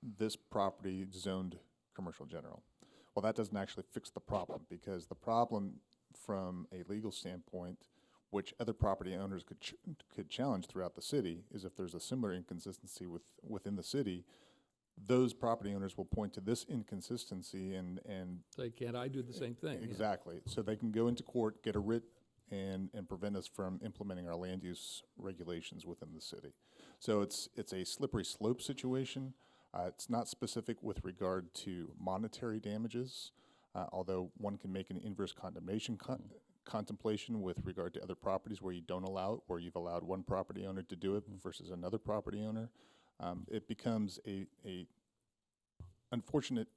this property zoned commercial general? Well, that doesn't actually fix the problem, because the problem from a legal standpoint, which other property owners could challenge throughout the city, is if there's a similar inconsistency within the city, those property owners will point to this inconsistency and Say, can't I do the same thing? Exactly. So they can go into court, get a writ, and prevent us from implementing our land use regulations within the city. So it's a slippery slope situation. It's not specific with regard to monetary damages, although one can make an inverse condemnation contemplation with regard to other properties where you don't allow it, where you've allowed one property owner to do it versus another property owner. It becomes a unfortunate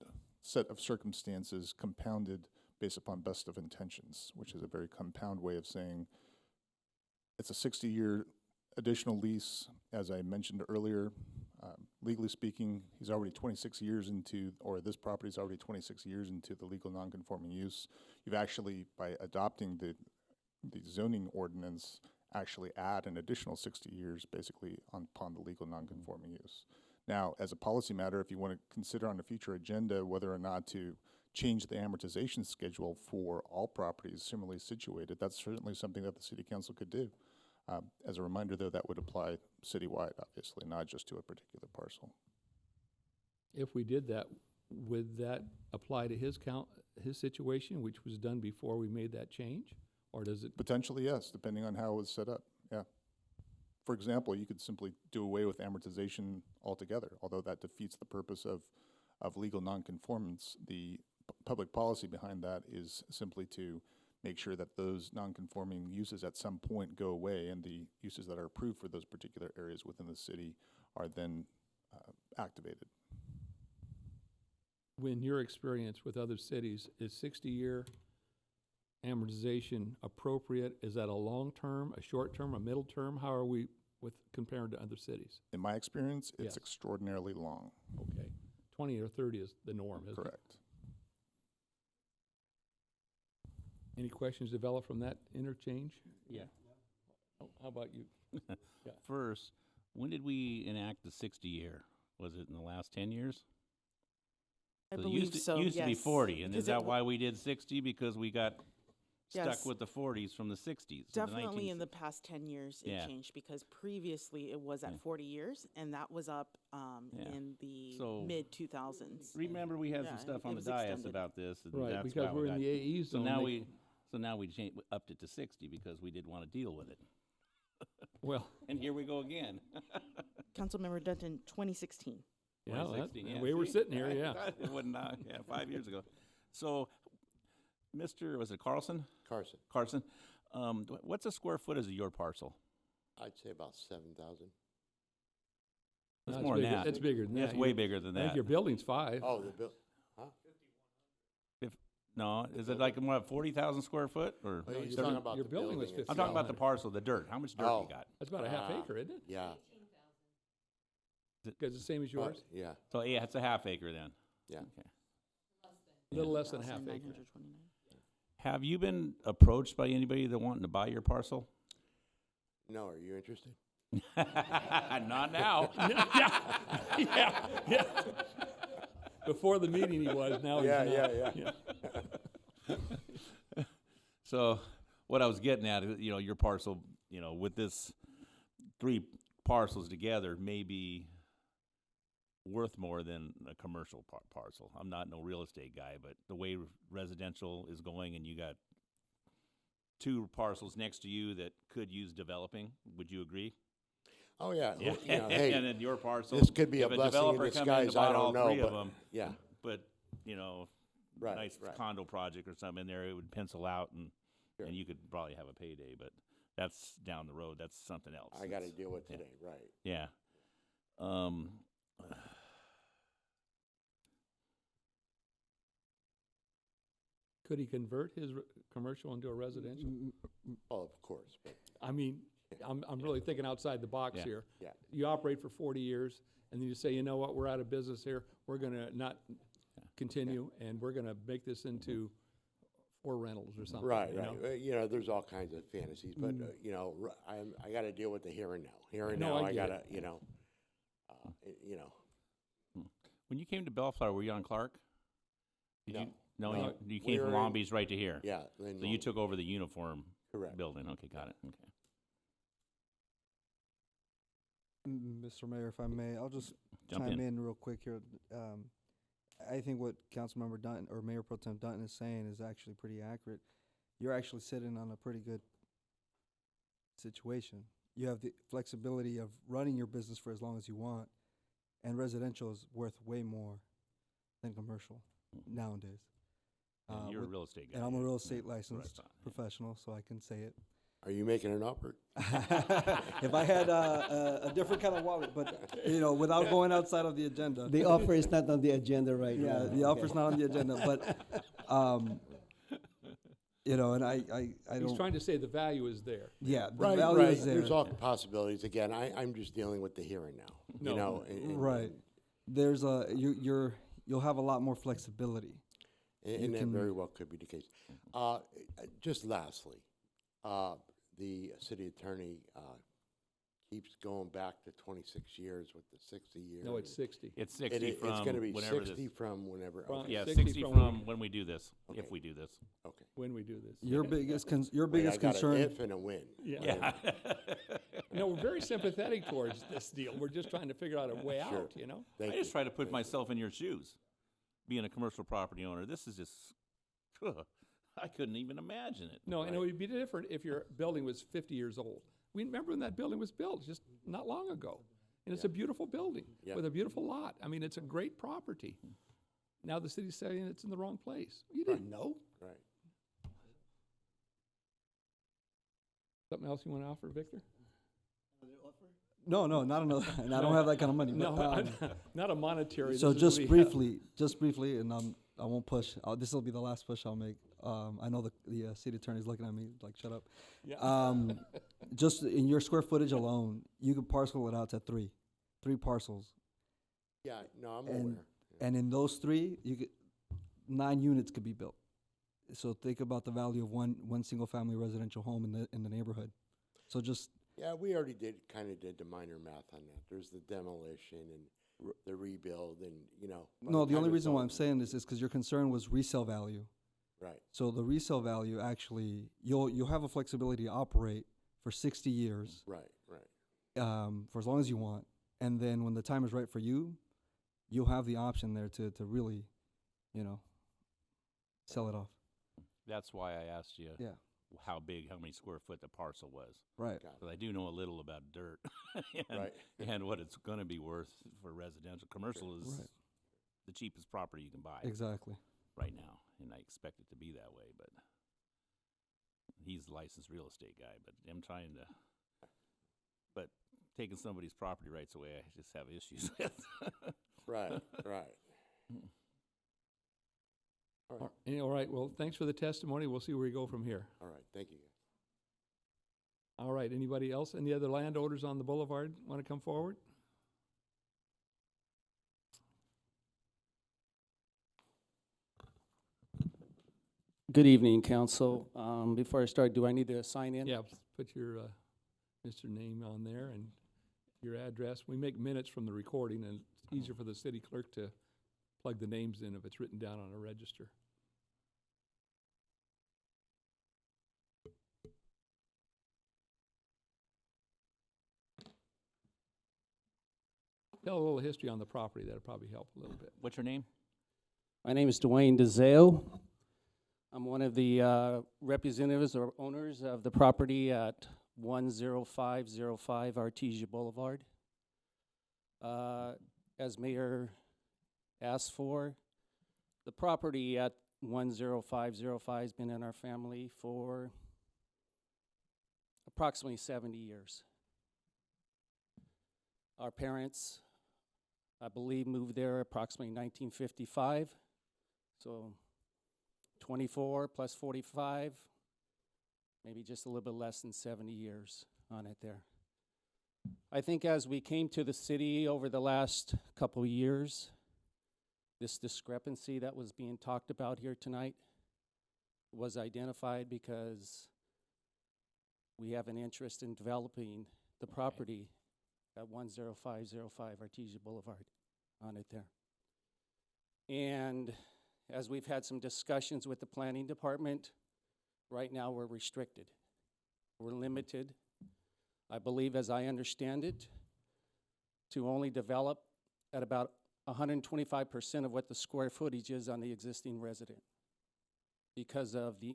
set of circumstances compounded based upon best of intentions, which is a very compound way of saying it's a 60-year additional lease. As I mentioned earlier, legally speaking, he's already 26 years into, or this property is already 26 years into the legal nonconforming use. You've actually, by adopting the zoning ordinance, actually add an additional 60 years basically upon the legal nonconforming use. Now, as a policy matter, if you want to consider on a future agenda whether or not to change the amortization schedule for all properties similarly situated, that's certainly something that the city council could do. As a reminder, though, that would apply citywide, obviously, not just to a particular parcel. If we did that, would that apply to his situation, which was done before we made that change? Or does it? Potentially, yes, depending on how it was set up, yeah. For example, you could simply do away with amortization altogether, although that defeats the purpose of legal nonconformance. The public policy behind that is simply to make sure that those nonconforming uses at some point go away, and the uses that are approved for those particular areas within the city are then activated. In your experience with other cities, is 60-year amortization appropriate? Is that a long-term, a short-term, a middle-term? How are we compared to other cities? In my experience, it's Yes. extraordinarily long. Okay. 20 or 30 is the norm, isn't it? Correct. Any questions developed from that interchange? Yeah. Oh, how about you? Yeah. First, when did we enact the 60-year? Was it in the last 10 years? I So it believe so, used to be yes. 40, and Because is it that w- why we did 60? Because we got Yes. stuck with the 40s from the 60s. so the Definitely in the 1960s. past 10 years, it Yeah. changed because previously it was at Yeah. 40 years, and that was up Yeah. in the So- mid-2000s. Remember, we had Yeah, some stuff it on the was dais extended. about this. And Right, that's because how we're it in got- the AE zone. So now we upped it to 60 because we didn't want to deal with it. Well, And here we go again. Councilmember Denton, 2016. Yeah, that, 2016, the yeah, way we're see? sitting here, yeah. It wasn't, yeah, 5 years ago. So, was it Carlson? Carson, Carson, what's the square footage of your parcel? I'd say about 7,000. That's No, more than that. That's bigger than that. That's way bigger than I think that. your building's 5. Oh, the bill, huh? No, is it like, what, 40,000 square foot, or? Oh, he's your- talking about your the building was building I'm talking about the 5,500. parcel, the dirt. How much dirt Oh. you got? That's about a half Ah, acre, isn't it? Yeah. Because it's the same as but- yours? Yeah, So, yeah, it's a half acre then. yeah. Okay. A little less than a half acre. 929. Have you been approached by anybody that wanting to buy your parcel? No, are you interested? Not now. Yeah. Before the meeting he was, now he's Yeah, not. yeah. So what I was getting at, your parcel, with this 3 parcels together may be worth more than a commercial parcel. I'm not no real estate guy, but the way residential is going and you got 2 parcels next to you that could use developing, would you agree? Oh, yeah. Yeah. You know, hey, And then your parcel. this could be a if blessing in developer come in and disguise, I bought all don't know, 3 of but- them, yeah. but, Right, nice right. condo project or something in there, it would pencil out and Sure. and you could probably have a payday, but that's down the road. That's something else. I got to That's- deal with yeah. today, right. Yeah. Could he convert his commercial into a residential? Oh, of course, but I mean, I'm really thinking outside the box Yeah. here. yeah. You operate for 40 years, and then you say, you know what, we're out of business here. We're gonna not continue, and we're gonna make this into 4 rentals or something. Right, you right. know? You know, there's all kinds of fantasies, but I got to deal with the here and now. Here and No, now, I I get got to, it. When you came to Bellflower, were you on Clark? Did No. you? No, No. you We came from were Long in- Beach right to here. Yeah. So you took over the uniform Correct. building. Okay, got it. Okay. Mr. Mayor, if I may, I'll just Jump chime in. in real quick here. I think what Councilmember Dunton or Mayor Pro Tem Dunton is saying is actually pretty accurate. You're actually sitting on a pretty good situation. You have the flexibility of running your business for as long as you want, and residential is worth way more than commercial nowadays. And you're a with- real estate guy. And I'm a yeah. real Yeah, estate that's what I licensed thought, yeah. professional, so I can say it. Are you making an offer? If I had a different kind of wallet, but, without going outside of the agenda. The offer is not on the agenda right Yeah, now. the offer's not on the agenda, but, and I He's don't, trying to say the value is there. yeah, the Right, value right. is there. There's all possibilities. Again, I'm just dealing with the here and now. No. You know, and- Right. There's you'll have a lot more flexibility. And, You and that can- very well could be the case. Just lastly, the city attorney keeps going back to 26 years with the 60 years. No, it's 60. It's 60 It's from going to be whenever 60 this. from whenever. From- Okay. Yeah, 60 60 from from when we do this, Okay. if we do this. Okay. When we do this. Your biggest your Wait, biggest I got concern. an if and a win. Yeah. No, we're very sympathetic towards this deal. We're just trying to figure out a way Sure. out, you know? Thank I just you. try to put myself in your shoes, being a commercial property owner. This is just, I couldn't even imagine it. No, and it would be different if your building was 50 years old. We remember when that building was built, just not long ago. And it's a beautiful building Yeah. with a beautiful lot. I mean, it's a great property. Now the city's saying it's in the wrong place. You didn't know. Right. Something else you want to offer, Victor? No, not another. And I don't have that kind of money. No, but, not a monetary. so this is just really- briefly, and I won't push. This will be the last push I'll make. I know the city attorney's looking at me like, shut up. Yeah. Just in your square footage alone, you could parcel it out to three parcels, Yeah, no, I'm and aware. and in those 3, 9 units could be built. So think about the value of one single family residential home in the neighborhood. So just Yeah, we already kind of did the minor math on that. There's the demolition and the rebuild and, no. The kind only of reason why I'm thought- saying this is because your concern was resale value. Right. So the resale value actually, you'll have a flexibility to operate for 60 years, Right, right. for as long as you want, and then when the time is right for you, you'll have the option there to really, sell it off. That's why I asked you Yeah. how big, how many square foot the parcel was. Right. But I do know a little about dirt and, Right. and what it's going to be worth for residential. Commercial is Right. the cheapest property you can buy Exactly. right now, and I expect it to be that way. But he's a licensed real estate guy. But I'm trying to. But taking somebody's property rights away, I just have issues with. Right, right. All right. All right, well, thanks for the testimony. We'll see where we go from here. All right, thank you, guys. All right, anybody else? Any other landowners on the boulevard want to come forward? Good evening, council. Before I start, do I need to sign in? Yeah, put your Mr. name on there and your address. We make minutes from the recording, and it's easier for the city clerk to plug the names in if it's written down on a register. Tell a little history on the property. That'll probably help a little bit. What's your name? My name is Dwayne DeZeo. I'm one of the representatives or owners of the property at 10505 Artesia Boulevard. As Mayor asked for, the property at 10505 has been in our family for approximately 70 years. Our parents, I believe, moved there approximately 1955. So 24 plus 45, maybe just a little bit less than 70 years on it there. I think as we came to the city over the last couple of years, this discrepancy that was being talked about here tonight was identified because we have an interest in developing the property at 10505 Artesia Boulevard on it there. And as we've had some discussions with the planning department, right now we're restricted. We're limited, I believe, as I understand it, to only develop at about 125% of what the square footage is on the existing resident because of the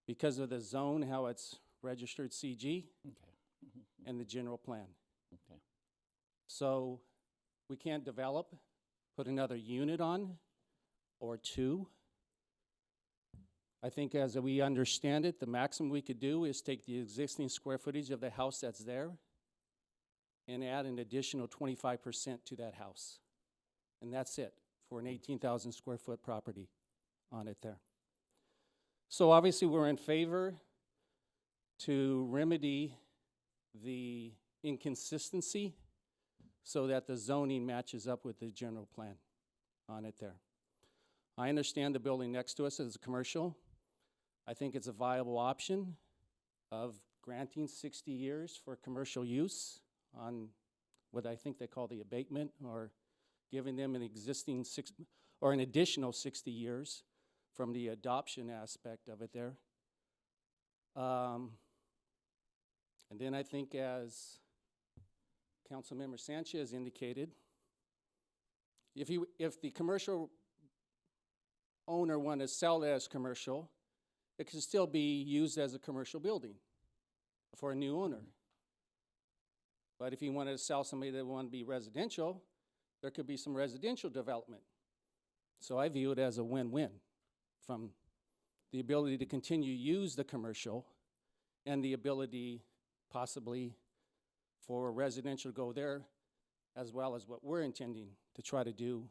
because of the zone, how it's registered CG, and the general plan. Okay. So we can't develop, put another unit on, or two. I think as we understand it, the maximum we could do is take the existing square footage of the house that's there and add an additional 25% to that house. And that's it for an 18,000 square foot property on it there. So obviously we're in favor to remedy the inconsistency so that the zoning matches up with the general plan on it there. I understand the building next to us is a commercial. I think it's a viable option of granting 60 years for commercial use on what I think they call the abatement, or giving them an existing an additional 60 years from the adoption aspect of it there. And then I think, as Councilmember Sanchez indicated, if the commercial owner want to sell it as commercial, it can still be used as a commercial building for a new owner. But if you wanted to sell somebody that want to be residential, there could be some residential development. So I view it as a win-win, from the ability to continue to use the commercial and the ability possibly for residential to go there, as well as what we're intending to try to do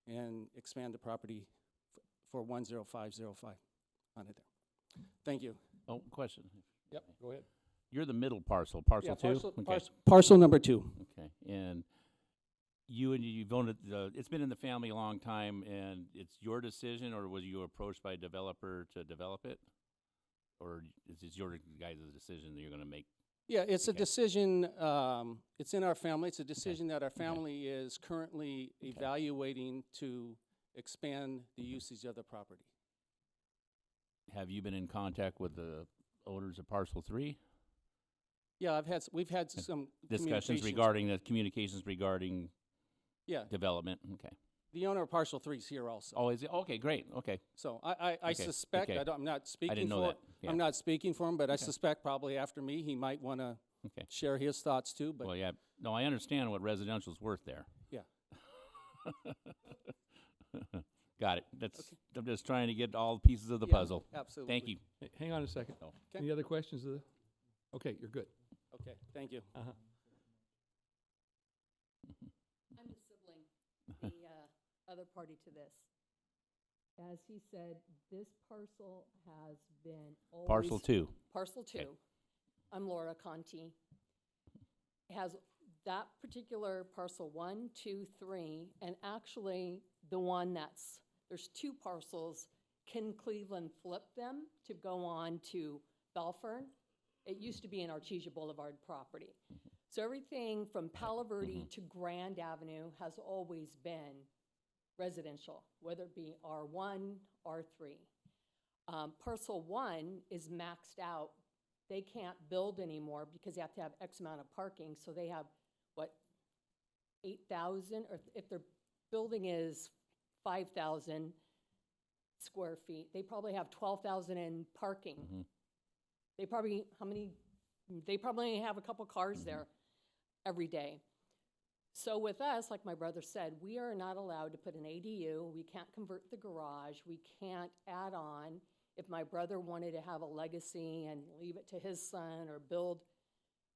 and expand the property for 10505 on it there. Thank you. Oh, question. Yep, go ahead. You're the middle parcel, parcel two? Okay. Parcel number 2. Okay, and you've owned it, it's been in the family a long time, and it's your decision, or was you approached by a developer to develop it? Or is it your guys' decision that you're gonna make? Yeah, it's a decision, it's in our family. It's a decision that our family is currently evaluating to expand the usage of the property. Have you been in contact with the owners of parcel 3? Yeah, we've had some Discussions regarding the communications regarding Yeah. development, okay. The owner of parcel 3 is here also. Oh, is it? Okay, great, okay. So I Okay, suspect, okay. I'm not speaking didn't know for, that, yeah. I'm not speaking for him, but I Okay. suspect probably after me, he might want to Okay. share his thoughts too, but Well, yeah, no, I understand what residential's worth there. yeah. Got it. That's, Okay. I'm just trying to get all the pieces of the Yeah, puzzle. absolutely. Thank you. Hang on a second. Oh. Okay. Any other questions of the? Okay, you're good. Okay, thank you. Uh-huh. I'm a sibling, the other party to this. As he said, this parcel has been always. Parcel 2. Parcel 2. Okay. I'm Laura Conti. Has that particular parcel 1, 2, 3, and actually the one there's 2 parcels. Can Cleveland flip them to go on to Bellflower? It used to be an Artesia Boulevard property. So everything from Palo Verde to Grand Avenue has always been residential, whether it be R1, R3. Parcel 1 is maxed out. They can't build anymore because they have to have X amount of parking. So they have, 8,000, or if their building is 5,000 square feet, they probably have 12,000 in parking. They probably, they probably have a couple cars there every day. So with us, like my brother said, we are not allowed to put an ADU. We can't convert the garage. We can't add on. If my brother wanted to have a legacy and leave it to his son or build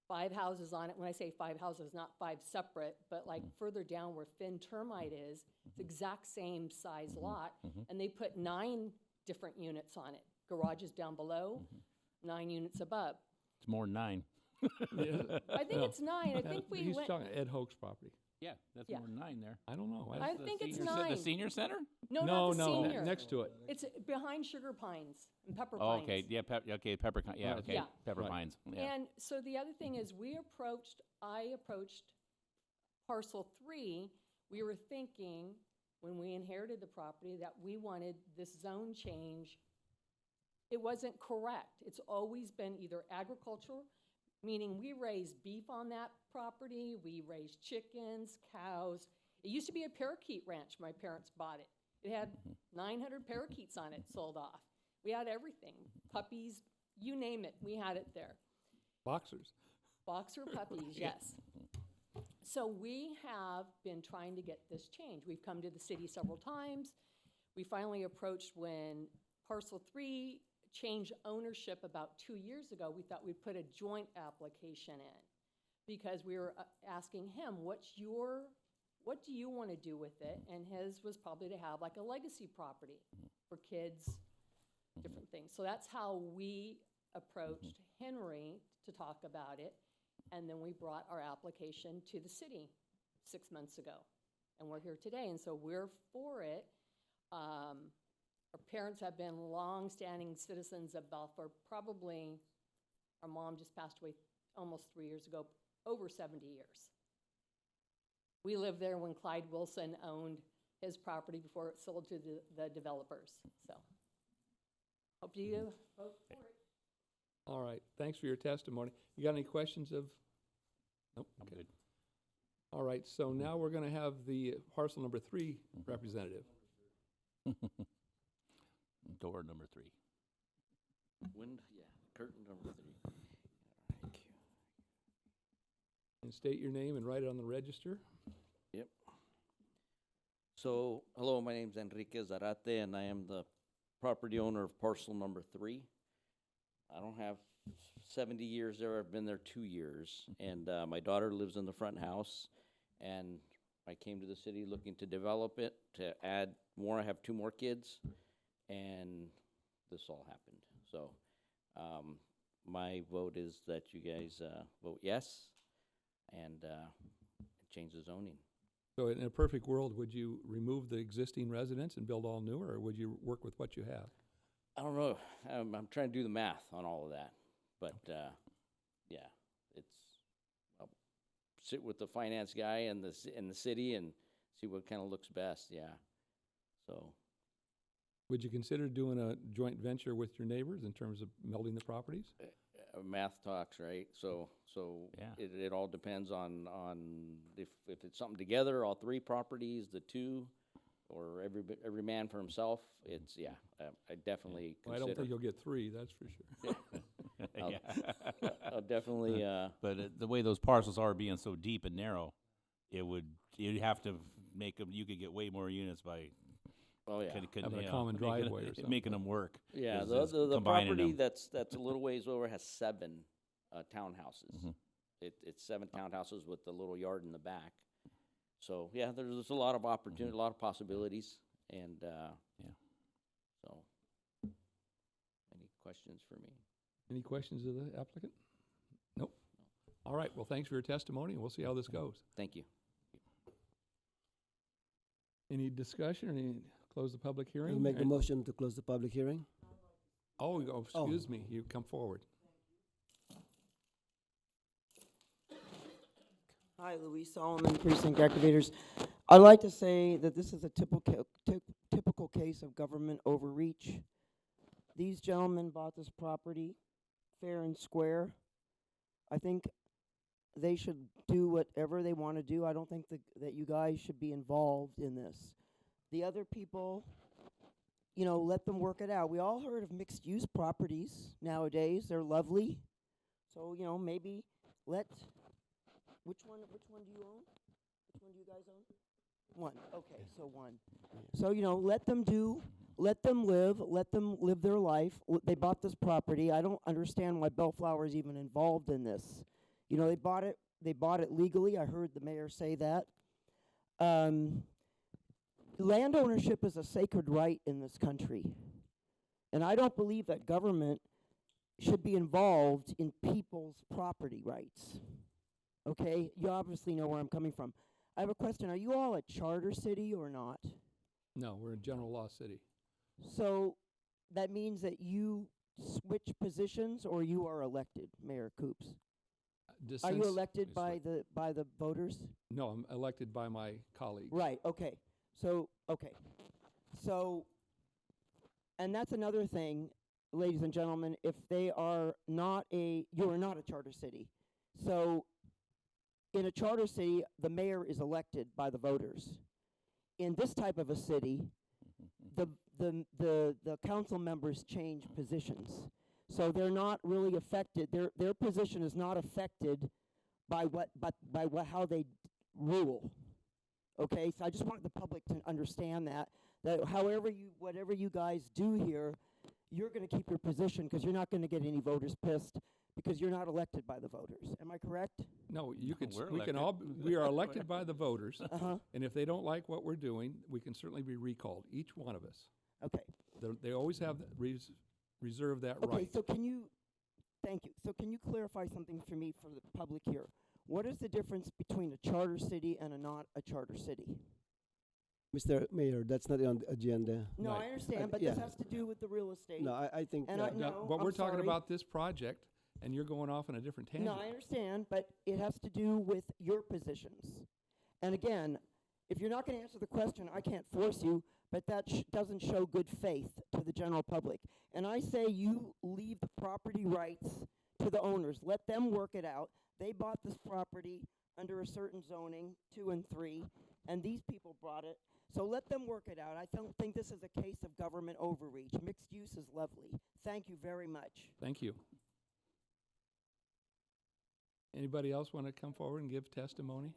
5 houses on it, when I say 5 houses, not 5 separate, but like further down where Finn Termite is, it's exact same size lot, and they put 9 different units on it. Garages down below, 9 units above. It's more than 9. I think it's 9. I think we He's went. talking Ed Hoke's property. Yeah, that's Yeah. more than 9 there. I don't know. I That's the think it's senior 9. The senior center? No, No, not the no, senior. next to it. It's behind Sugar Pines and Pepper Oh, Pines. okay, yeah, okay, Pepper, yeah, Right. okay, Yeah. Pepper Right. Pines, yeah. And so the other thing is I approached parcel 3. We were thinking when we inherited the property that we wanted this zone change. It wasn't correct. It's always been either agricultural, meaning we raised beef on that property, we raised chickens, cows. It used to be a parakeet ranch. My parents bought it. It had 900 parakeets on it, sold off. We had everything, puppies, you name it, we had it there. Boxers. Boxer puppies, yes. So we have been trying to get this changed. We've come to the city several times. We finally approached when parcel 3 changed ownership about 2 years ago. We thought we'd put a joint application in because we were asking him, what do you want to do with it? And his was probably to have like a legacy property for kids, different things. So that's how we approached Henry to talk about it. And then we brought our application to the city 6 months ago. And we're here today, and so we're for it. Our parents have been long-standing citizens of Bellflower. Probably, our mom just passed away almost 3 years ago, over 70 years. We lived there when Clyde Wilson owned his property before it sold to the developers, so. Hope you vote for it. All right, thanks for your testimony. You got any questions of? Nope, I'm okay. good. All right, so now we're gonna have the parcel number 3 representative. Door number 3. Curtain number 3. And state your name and write it on the register. Yep. So, hello, my name's Enrique Zarate, and I am the property owner of parcel number 3. I don't have 70 years there. I've been there 2 years, and my daughter lives in the front house, and I came to the city looking to develop it, to add more. I have 2 more kids, and this all happened. So, my vote is that you guys vote yes, and change the zoning. So in a perfect world, would you remove the existing residence and build all new, or would you work with what you have? I don't know. I'm trying to do the math on all of that, but yeah, I'll sit with the finance guy and the city and see what kind of looks best. Yeah. So. Would you consider doing a joint venture with your neighbors in terms of melding the properties? Math talks, right? So Yeah. it all depends on if it's something together, all 3 properties, the 2. or every man for himself, it's, yeah, I definitely Well, I don't think you'll get 3, that's for sure. I'll definitely, But the way those parcels are being so deep and narrow, you'd have to make them, you could get way more units by oh, yeah. Having a common driveway or something. making them work. Yeah, is the combining property them. that's a little ways over has 7 townhouses. Mhm. It's 7 townhouses with the little yard in the back. So, yeah, there's a lot of opportunity, a lot of possibilities, and, Yeah. so, any questions for me? Any questions of the applicant? Nope. All right, well, thanks for your testimony, and we'll see how this goes. Thank you. Any discussion, or any, close the public hearing? I'll make a And- motion to close the public hearing. excuse me, you come forward. Hi, Louise Solomon, Precinct Activators. I'd like to say that this is a typical case of government overreach. These gentlemen bought this property fair and square. I think they should do whatever they want to do. I don't think that you guys should be involved in this. The other people, you know, let them work it out. We all heard of mixed-use properties nowadays. They're lovely. So, you know, maybe let... Which one do you own? Which one do you guys own? One. Okay, so one. So, you know, let them live their life. They bought this property. I don't understand why Bellflower is even involved in this. You know, they bought it legally. I heard the mayor say that. Land ownership is a sacred right in this country. And I don't believe that government should be involved in people's property rights. Okay, you obviously know where I'm coming from. I have a question. Are you all a charter city or not? No, we're in general law city. So that means that you switch positions or you are elected, Mayor Coops? Are you elected by the voters? No, I'm elected by my colleagues. Right, okay. So, and that's another thing, ladies and gentlemen, if they are not you are not a charter city. So in a charter city, the mayor is elected by the voters. In this type of a city, the council members change positions. So they're not really affected. Their position is not affected by how they rule. Okay, so I just want the public to understand that whatever you guys do here, you're going to keep your position because you're not going to get any voters pissed because you're not elected by the voters. Am I correct? No, you can. We're We can elected. all. We are elected by the voters, Uh-huh. and if they don't like what we're doing, we can certainly be recalled. Each one of us. Okay. They always have reserve that Okay, right. so thank you. So can you clarify something for me for the public here? What is the difference between a charter city and not a charter city? Mr. Mayor, that's not on the agenda. No, Right. I understand, but yeah. this has to do with the real estate. No, I think. And But we're I'm talking sorry. about this project, and you're going off on a different tangent. No, I understand, but it has to do with your positions. And again, if you're not going to answer the question, I can't force you, but that doesn't show good faith to the general public. And I say you leave the property rights to the owners. Let them work it out. They bought this property under a certain zoning, 2 and 3, and these people bought it. So let them work it out. I don't think this is a case of government overreach. Mixed use is lovely. Thank you very much. Thank you. Anybody else want to come forward and give testimony?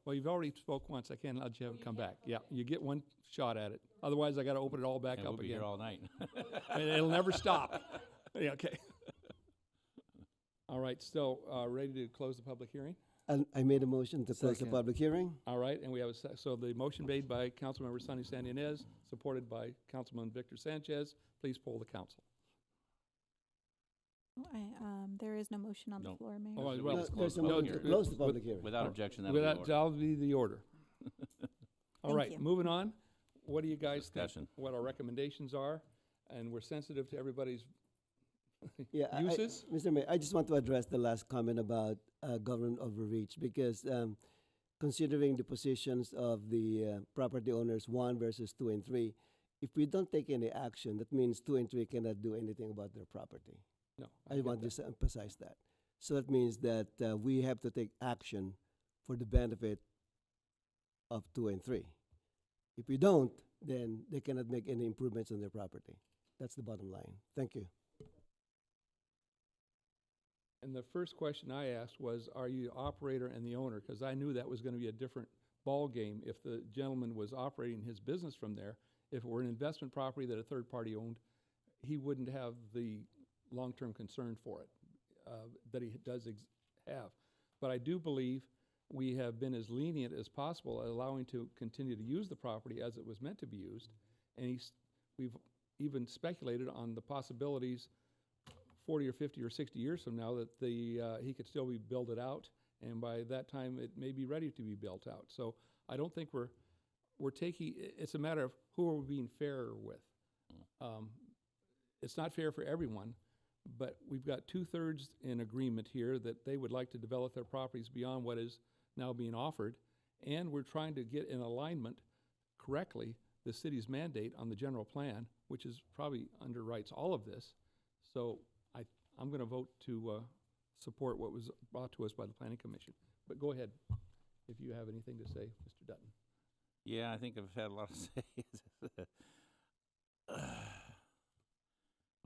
Well, you've already spoke once. I can't let you have it come back. Yeah, you get one shot at it. Otherwise, I got to open it all back And up we'll be again. here all night. And it'll never stop. Yeah, okay. All right, so ready to close the public hearing? And I made a motion to close the Second. public hearing. All right, and we have So the motion made by Councilmember Sonny San Ynez, supported by Councilman Victor Sanchez. Please poll the council. There is no motion on the No. floor, Mayor. Oh, So we well, just There's close a the public motion to hearing. close the public hearing. Without objection, that'll be the order. That'll be the order. All Thank right, you. moving on. What do you guys think? Discussion. What our recommendations are? And we're sensitive to everybody's Yeah, uses. Mr. Mayor, I just want to address the last comment about government overreach because considering the positions of the property owners 1 versus 2 and 3, if we don't take any action, that means 2 and 3 cannot do anything about their property. No, I get want that. to emphasize that. So that means that we have to take action for the benefit of 2 and 3. If we don't, then they cannot make any improvements on their property. That's the bottom line. Thank you. And the first question I asked was, are you the operator and the owner? Because I knew that was going to be a different ball game if the gentleman was operating his business from there. If it were an investment property that a third party owned, he wouldn't have the long-term concern for it that he does have. But I do believe we have been as lenient as possible, allowing to continue to use the property as it was meant to be used. And we've even speculated on the possibilities 40 or 50 or 60 years from now that he could still be built out, and by that time it may be ready to be built out. So I don't think we're taking, it's a matter of who are we being fairer with. It's not fair for everyone, but we've got 2/3 in agreement here that they would like to develop their properties beyond what is now being offered, and we're trying to get in alignment correctly the city's mandate on the general plan, which is probably underwrites all of this. So I'm going to vote to support what was brought to us by the Planning Commission. But go ahead, if you have anything to say, Mr. Dutton. Yeah, I think I've had a lot to say.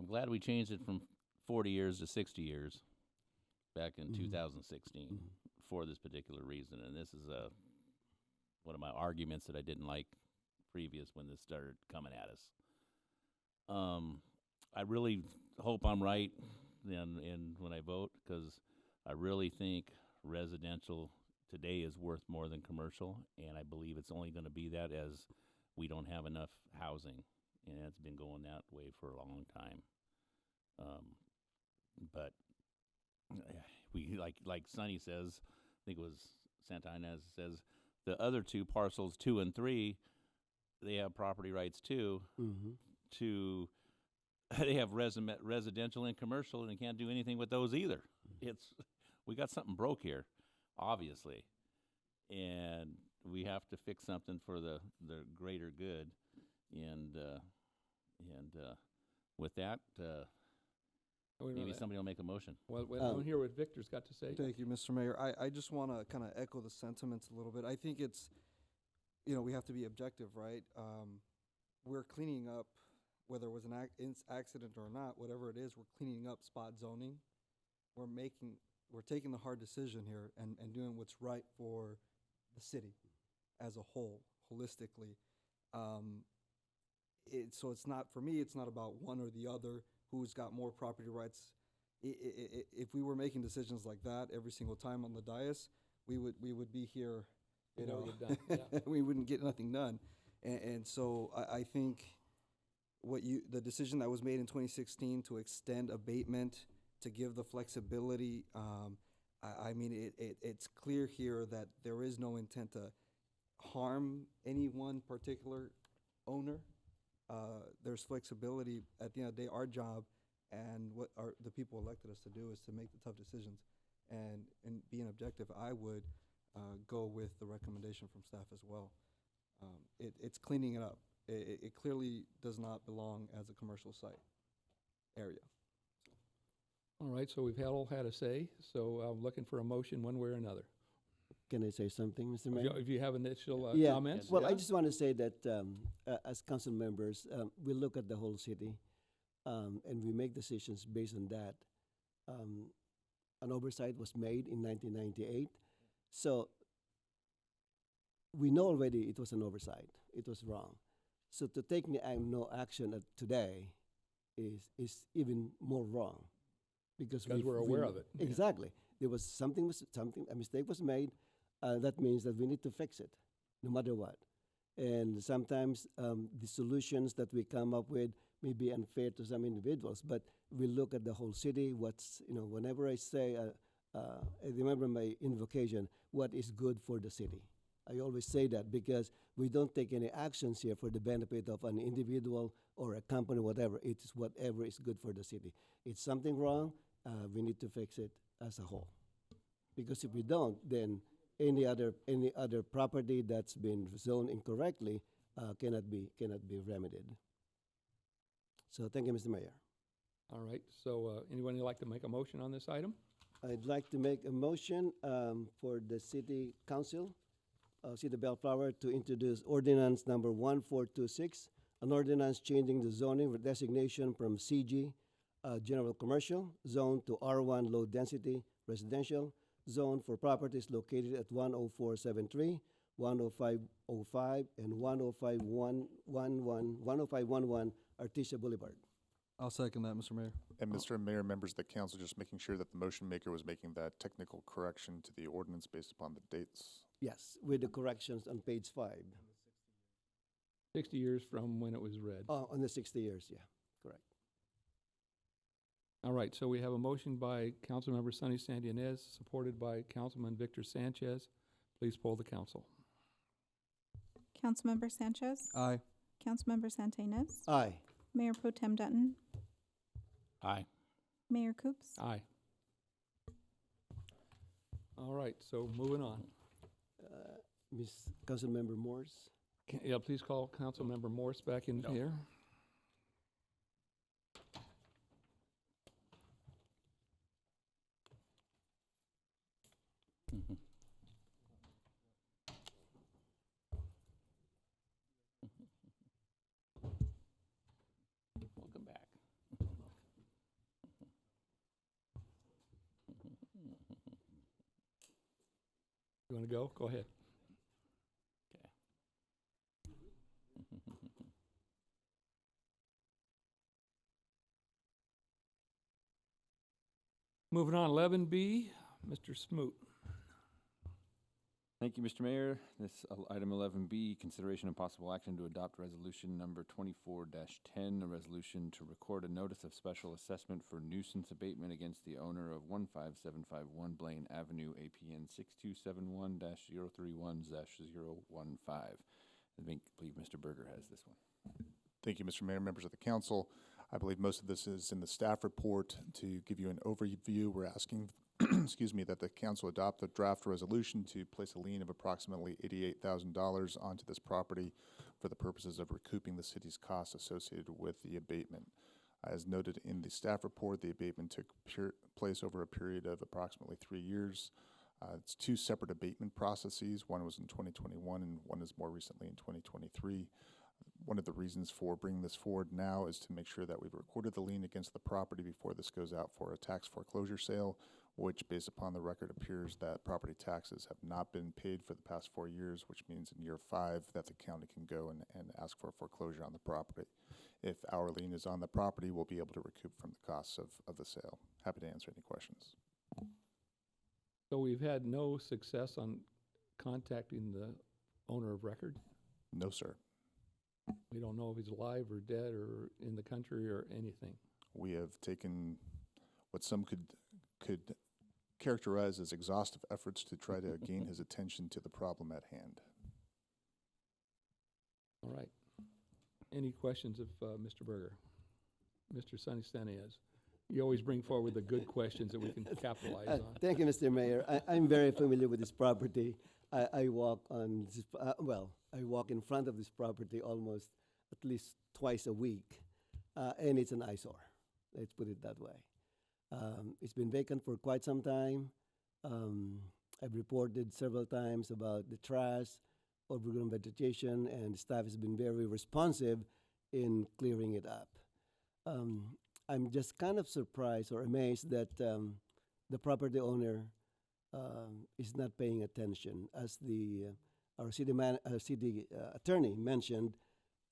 I'm glad we changed it from 40 years to 60 years back in 2016 for this particular reason. And this is one of my arguments that I didn't like previous when this started coming at us. I really hope I'm right in when I vote, because I really think residential today is worth more than commercial, and I believe it's only going to be that as we don't have enough housing, and it's been going that way for a long time. But we like Sonny says, I think it was Santa Inez says, the other two parcels, 2 and 3, they have property rights too. To they have residential and commercial, and they can't do anything with those either. We got something broke here, obviously, and we have to fix something for the greater good. And with that, maybe somebody will make a motion. Well, I don't hear what Victor's got to say. Thank you, Mr. Mayor. I just want to kind of echo the sentiments a little bit. I think it's, we have to be objective, right? We're cleaning up, whether it was an accident or not, whatever it is, we're cleaning up spot zoning. We're taking the hard decision here and doing what's right for the city as a whole, holistically. So it's not, for me, it's not about one or the other, who's got more property rights. If we were making decisions like that every single time on the dais, we would be here, we wouldn't get nothing done. And so I think the decision that was made in 2016 to extend abatement, to give the flexibility, I mean, it's clear here that there is no intent to harm any one particular owner. There's flexibility. At the end of the day, our job and what the people elected us to do is to make the tough decisions. And being objective, I would go with the recommendation from staff as well. It's cleaning it up. It clearly does not belong as a commercial site area. All right, so we've all had a say, so I'm looking for a motion one way or another. Can I say something, Mr. Mayor? If you have initial Yeah. comments? Well, I just want to say that as council members, we look at the whole city and we make decisions based on that. An oversight was made in 1998. So we know already it was an oversight. It was wrong. So to take no action today is even more wrong. Because we're aware of it. Exactly. There was a mistake was made. That means that we need to fix it, no matter what. And sometimes the solutions that we come up with may be unfair to some individuals, but we look at the whole city. Whenever I say, I remember my invocation, what is good for the city? I always say that because we don't take any actions here for the benefit of an individual or a company, whatever. It is whatever is good for the city. It's something wrong, we need to fix it as a whole. Because if we don't, then any other property that's been zoned incorrectly cannot be remedied. So thank you, Mr. Mayor. All right, so anyone would like to make a motion on this item? I'd like to make a motion for the city council City of Bellflower to introduce ordinance number 1426, an ordinance changing the zoning designation from CG, general commercial zone, to R1 low density residential zone for properties located at 10473, 10505, and 10511 Artesia Boulevard. I'll second that, Mr. Mayor. And Mr. Mayor, members of the council, just making sure that the motion maker was making that technical correction to the ordinance based upon the dates. Yes, with the corrections on page 5. 60 years from when it was read. On the 60 years, yeah, correct. All right, so we have a motion by Councilmember Sonny Sandianez, supported by Councilman Victor Sanchez. Please poll the council. Councilmember Sanchez? Aye. Councilmember Santinas? Aye. Mayor Pro Tem Dutton? Aye. Mayor Coops? Aye. All right, so moving on. Ms. Councilmember Morse? Yeah, please call Councilmember Morse back in here. Welcome back. You want to go? Go ahead. Moving on, 11B, Mr. Smoot. Thank you, Mr. Mayor. This item 11B, consideration and possible action to adopt resolution number 24-10, a resolution to record a notice of special assessment for nuisance abatement against the owner of 15751 Blaine Avenue, APN 6271-031-015. I believe Mr. Berger has this one. Thank you, Mr. Mayor, members of the council. I believe most of this is in the staff report. To give you an overview, we're asking excuse me, that the council adopt a draft resolution to place a lien of approximately $88,000 onto this property for the purposes of recouping the city's costs associated with the abatement. As noted in the staff report, the abatement took place over a period of approximately 3 years. It's 2 separate abatement processes. One was in 2021 and one is more recently in 2023. One of the reasons for bringing this forward now is to make sure that we've recorded the lien against the property before this goes out for a tax foreclosure sale, which based upon the record appears that property taxes have not been paid for the past 4 years, which means in year 5 that the county can go and ask for a foreclosure on the property. If our lien is on the property, we'll be able to recoup from the costs of the sale. Happy to answer any questions. So we've had no success on contacting the owner of record? No, sir. We don't know if he's alive or dead or in the country or anything. We have taken what some could characterize as exhaustive efforts to try to gain his attention to the problem at hand. All right. Any questions of Mr. Berger? Mr. Sonny Santinas? You always bring forward the good questions that we can capitalize on. Thank you, Mr. Mayor. I'm very familiar with this property. I walk on this, I walk in front of this property almost at least twice a week, and it's an eyesore. Let's put it that way. It's been vacant for quite some time. I've reported several times about the trash, overgrown vegetation, and staff has been very responsive in clearing it up. I'm just kind of surprised or amazed that the property owner is not paying attention. As our city attorney mentioned,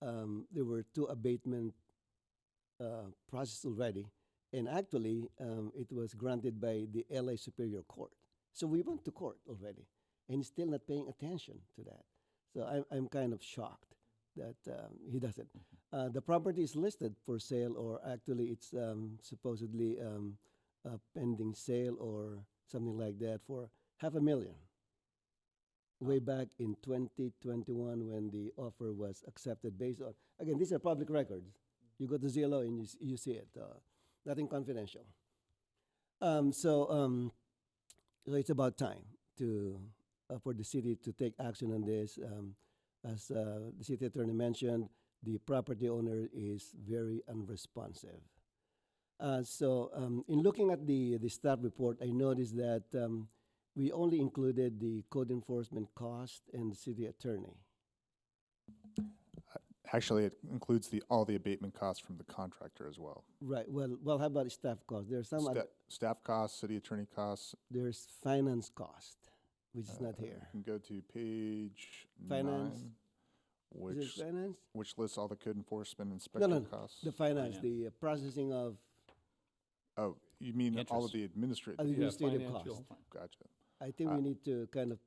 there were 2 abatement processes already, and actually it was granted by the LA Superior Court. So we went to court already, and he's still not paying attention to that. So I'm kind of shocked that he doesn't. The property is listed for sale, or actually it's supposedly a pending sale or something like that for $500,000. Way back in 2021 when the offer was accepted based on, again, these are public records. You go to Zillow and you see it, nothing confidential. So it's about time for the city to take action on this. As the city attorney mentioned, the property owner is very unresponsive. So in looking at the staff report, I noticed that we only included the code enforcement cost and the city attorney. Actually, it includes all the abatement costs from the contractor as well. Right, well, how about staff cost? There's some other, Staff costs, city attorney costs. there's finance cost, which is not here. You can go to page Finance. 9, Is it finance? which lists all the code enforcement No, inspector no, costs. the finance, the processing of Oh, you mean all of Interest. the administrative? administrative financial. cost. Gotcha. I think we need to kind of,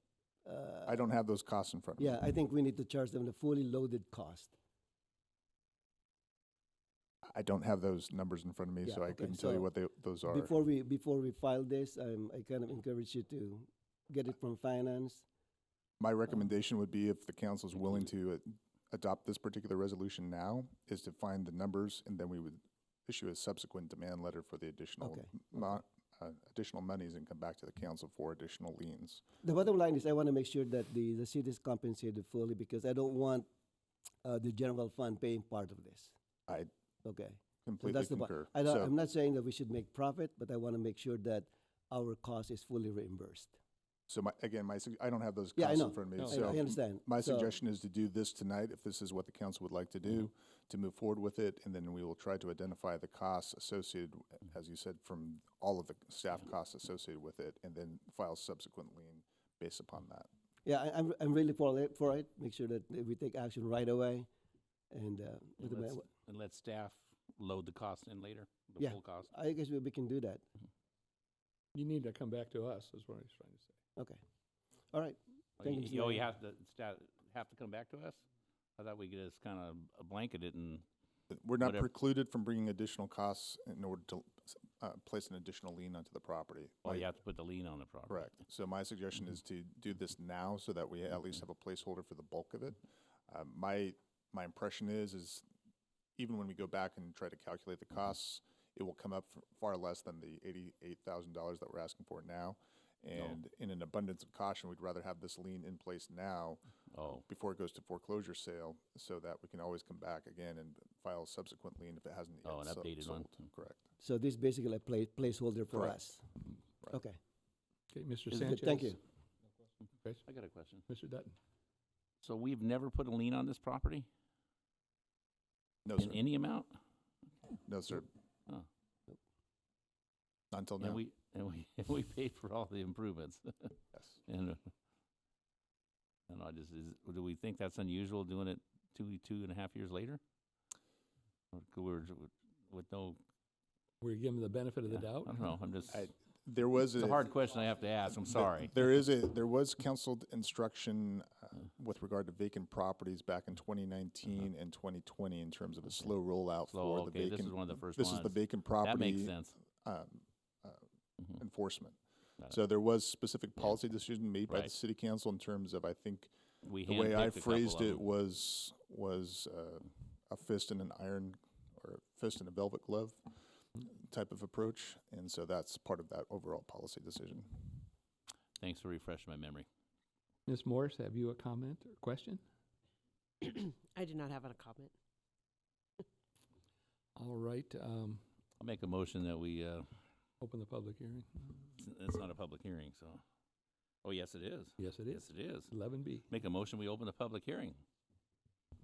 I don't have those costs in front of me. yeah, I think we need to charge them the fully loaded cost. I don't have those numbers in front of me, Yeah, so I okay, couldn't tell you so what those are. Before we file this, I kind of encourage you to get it from finance. My recommendation would be, if the council is willing to adopt this particular resolution now, is to find the numbers, and then we would issue a subsequent demand letter for the additional Okay. additional monies and come back to the council for additional liens. The bottom line is I want to make sure that the city is compensated fully because I don't want the general fund paying part of this. I Okay. So completely that's the concur. I'm not saying that we should make profit, but I want to make sure that our cost is fully reimbursed. So I don't have those Yeah, I costs know. in front of me. No, So I understand. my So- suggestion is to do this tonight, if this is what the council would like to do, to move forward with it, and then we will try to identify the costs associated, as you said, from all of the staff costs associated with it, and then file subsequent lien based upon that. Yeah, I'm really for it. Make sure that we take action right away, and with the And let staff load the cost in later, the Yeah. full cost. I guess we can do that. You need to come back to us, is what I was trying to say. Okay. All right. Thank you, Mr. You Mayor. have to, staff have to come back to us? I thought we could just kind of blanket it and, We're not Whatever. precluded from bringing additional costs in order to place an additional lien onto the property. well, you have to put the lien on the property. Correct. So my suggestion is to do this now so that we at least have a placeholder for the bulk of it. My impression is even when we go back and try to calculate the costs, it will come up far less than the $88,000 that we're asking for now. And in an abundance of caution, we'd rather have this lien in place now before it goes to foreclosure sale, so that we can always come back again and file a subsequent lien if it hasn't yet An updated one. sold. Correct. So this is basically a placeholder for Correct. us. Right. Okay. Okay, Mr. Is it- Sanchez. thank you. Chris? I got a question. Mr. Dutton? So we've never put a lien on this property? No, In sir. any amount? No, sir. Oh. Not until now. And we paid for all the improvements. Yes. And, I don't know, do we think that's unusual doing it 2.5 years later? Or with no, We're giving them the benefit of the doubt? I don't know, I'm just, There was it's a hard question I have to ask, I'm sorry. There was counseled instruction with regard to vacant properties back in 2019 and 2020 in terms of a slow rollout for the okay, vacant. this is one of the first This is the ones. vacant property. That makes sense. Enforcement. Got it. So there was specific policy decision made by the Right. city council in terms of, I think, We the way I handpicked a couple phrased of it them. was a fist in an iron, or a fist in a velvet glove type of approach. And so that's part of that overall policy decision. Thanks for refreshing my memory. Ms. Morris, have you a comment or question? I do not have a comment. All right, I'll make a motion that we, open the public hearing. it's not a public hearing, so. Oh, yes, it is. Yes, it is. Yes, it is. 11B. Make a motion, we open the public hearing.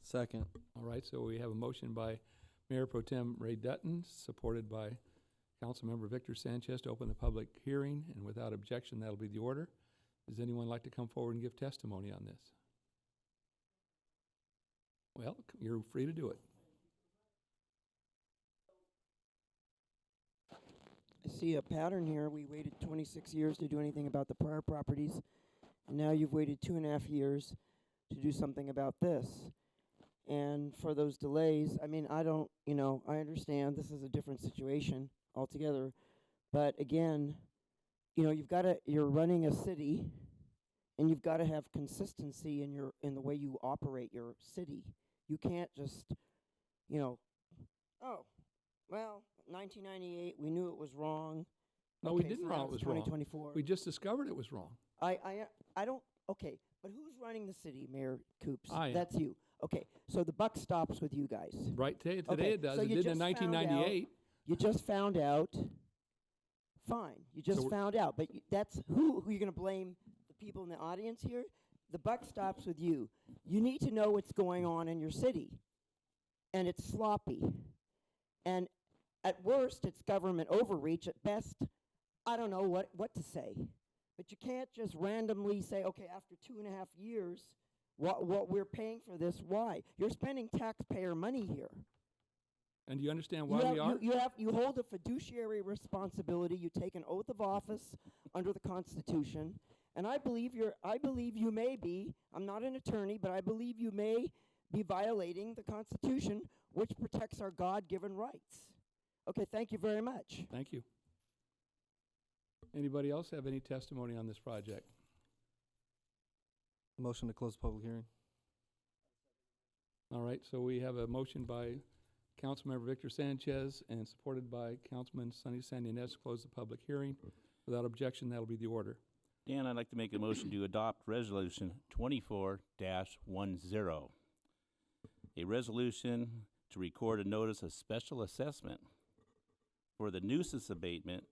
Second. All right, so we have a motion by Mayor Pro Tem Ray Dutton, supported by Councilmember Victor Sanchez to open the public hearing, and without objection, that'll be the order. Does anyone like to come forward and give testimony on this? Well, you're free to do it. I see a pattern here. We waited 26 years to do anything about the prior properties, and now you've waited 2.5 years to do something about this. And for those delays, I mean, I understand this is a different situation altogether, but again, you're running a city, and you've got to have consistency in the way you operate your city. You can't just, oh, well, 1998, we knew it was wrong. No, we Okay, didn't so know now it it's was wrong. 2024. We just discovered it was wrong. I don't, okay, but who's running the city, Mayor Coops? I am. That's you. Okay, so the buck stops with you guys. Right, today Okay, it does. so It you did in just found 1998. You just found out fine. You just we're- found out. But that's who you're going to blame the people in the audience here? The buck stops with you. You need to know what's going on in your city. And it's sloppy. And at worst, it's government overreach. At best, I don't know what to say. But you can't just randomly say, okay, after 2.5 years, what we're paying for this, why? You're spending taxpayer money here. And do you understand why we are? You hold a fiduciary responsibility. You take an oath of office under the Constitution, and I believe you may be. I'm not an attorney, but I believe you may be violating the Constitution, which protects our God-given rights. Okay, thank you very much. Thank you. Anybody else have any testimony on this project? Motion to close the public hearing. All right, so we have a motion by Councilmember Victor Sanchez and supported by Councilman Sonny Sandinas to close the public hearing. Without objection, that'll be the order. Dan, I'd like to make a motion to adopt Resolution 24-10. A resolution to record a notice of special assessment for the nuisance abatement